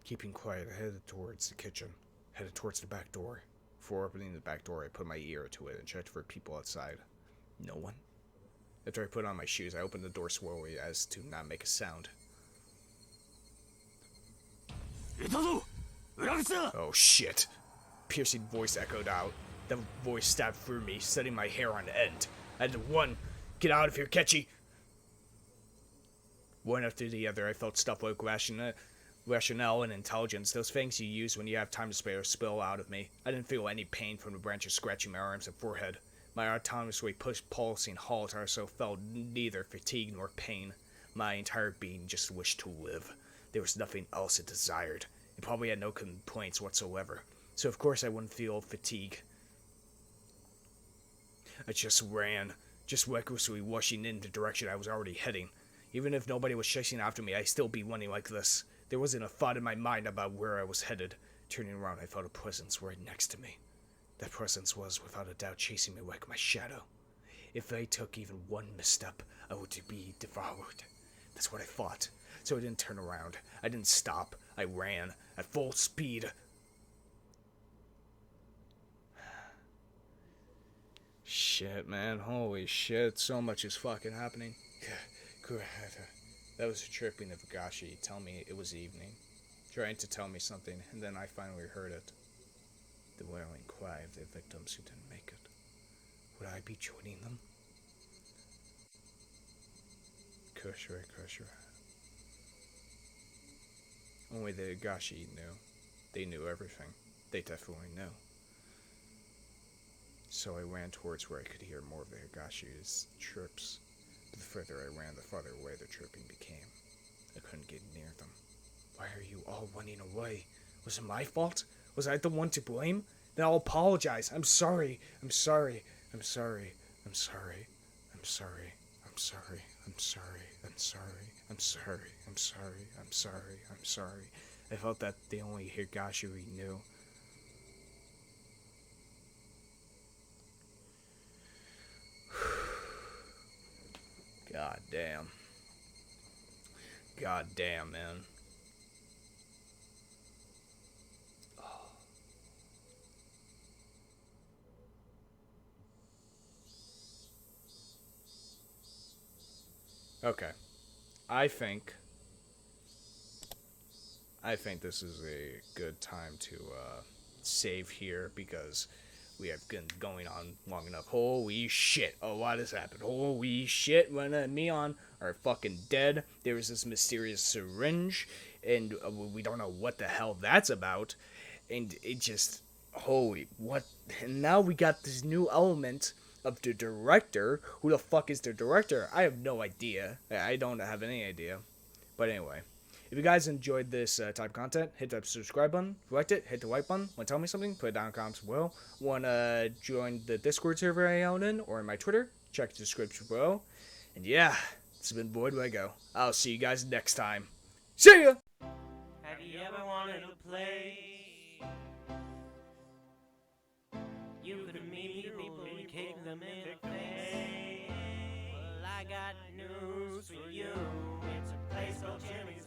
Keeping quiet, I headed towards the kitchen. Headed towards the back door. Before opening the back door, I put my ear to it and checked for people outside. No one. After I put on my shoes, I opened the door slowly as to not make a sound. Oh shit. Piercing voice echoed out. The voice stabbed through me, setting my hair on end. I had to run. Get out of here, Ketchy! One after the other, I felt stuff like rationale and intelligence, those things you use when you have time to spare, spill out of me. I didn't feel any pain from the branches scratching my arms and forehead. My autonomously pulsing halt also felt neither fatigue nor pain. My entire being just wished to live. There was nothing else it desired. It probably had no complaints whatsoever. So of course I wouldn't feel fatigue. I just ran, just recklessly rushing in the direction I was already heading. Even if nobody was chasing after me, I'd still be running like this. There wasn't a thought in my mind about where I was headed. Turning around, I felt a presence right next to me. That presence was, without a doubt, chasing me like my shadow. If I took even one misstep, I would be devoured. That's what I thought. So I didn't turn around. I didn't stop. I ran at full speed. Shit, man. Holy shit. So much is fucking happening. That was a tripping of Higurashi. Tell me it was evening. Trying to tell me something, and then I finally heard it. The wailing cry of the victims who didn't make it. Would I be joining them? Higurashi. Only the Higurashi knew. They knew everything. They definitely knew. So I ran towards where I could hear more of the Higashi's chirps. But the further I ran, the farther away the chirping became. I couldn't get near them. Why are you all running away? Was it my fault? Was I the one to blame? Then I'll apologize. I'm sorry. I'm sorry. I'm sorry. I'm sorry. I'm sorry. I'm sorry. I'm sorry. I'm sorry. I'm sorry. I'm sorry. I'm sorry. I'm sorry. I felt that the only Higashi we knew. God damn. God damn, man. Okay. I think this is a good time to save here because we have been going on long enough. Holy shit. Oh, what has happened? Holy shit. When Neon are fucking dead, there was this mysterious syringe, and we don't know what the hell that's about. And it just, holy, what? And now we got this new element of the director. Who the fuck is the director? I have no idea. I don't have any idea. But anyway, if you guys enjoyed this type of content, hit that subscribe button. If you liked it, hit the like button. Want to tell me something? Put it down in the comments below. Want to join the Discord server I own in, or in my Twitter? Check the description below. And yeah, this has been Voidlego. I'll see you guys next time. See ya! Have you ever wanted a place you could meet people and kick them in the face? Well, I got news for you. It's a place called Jimmy's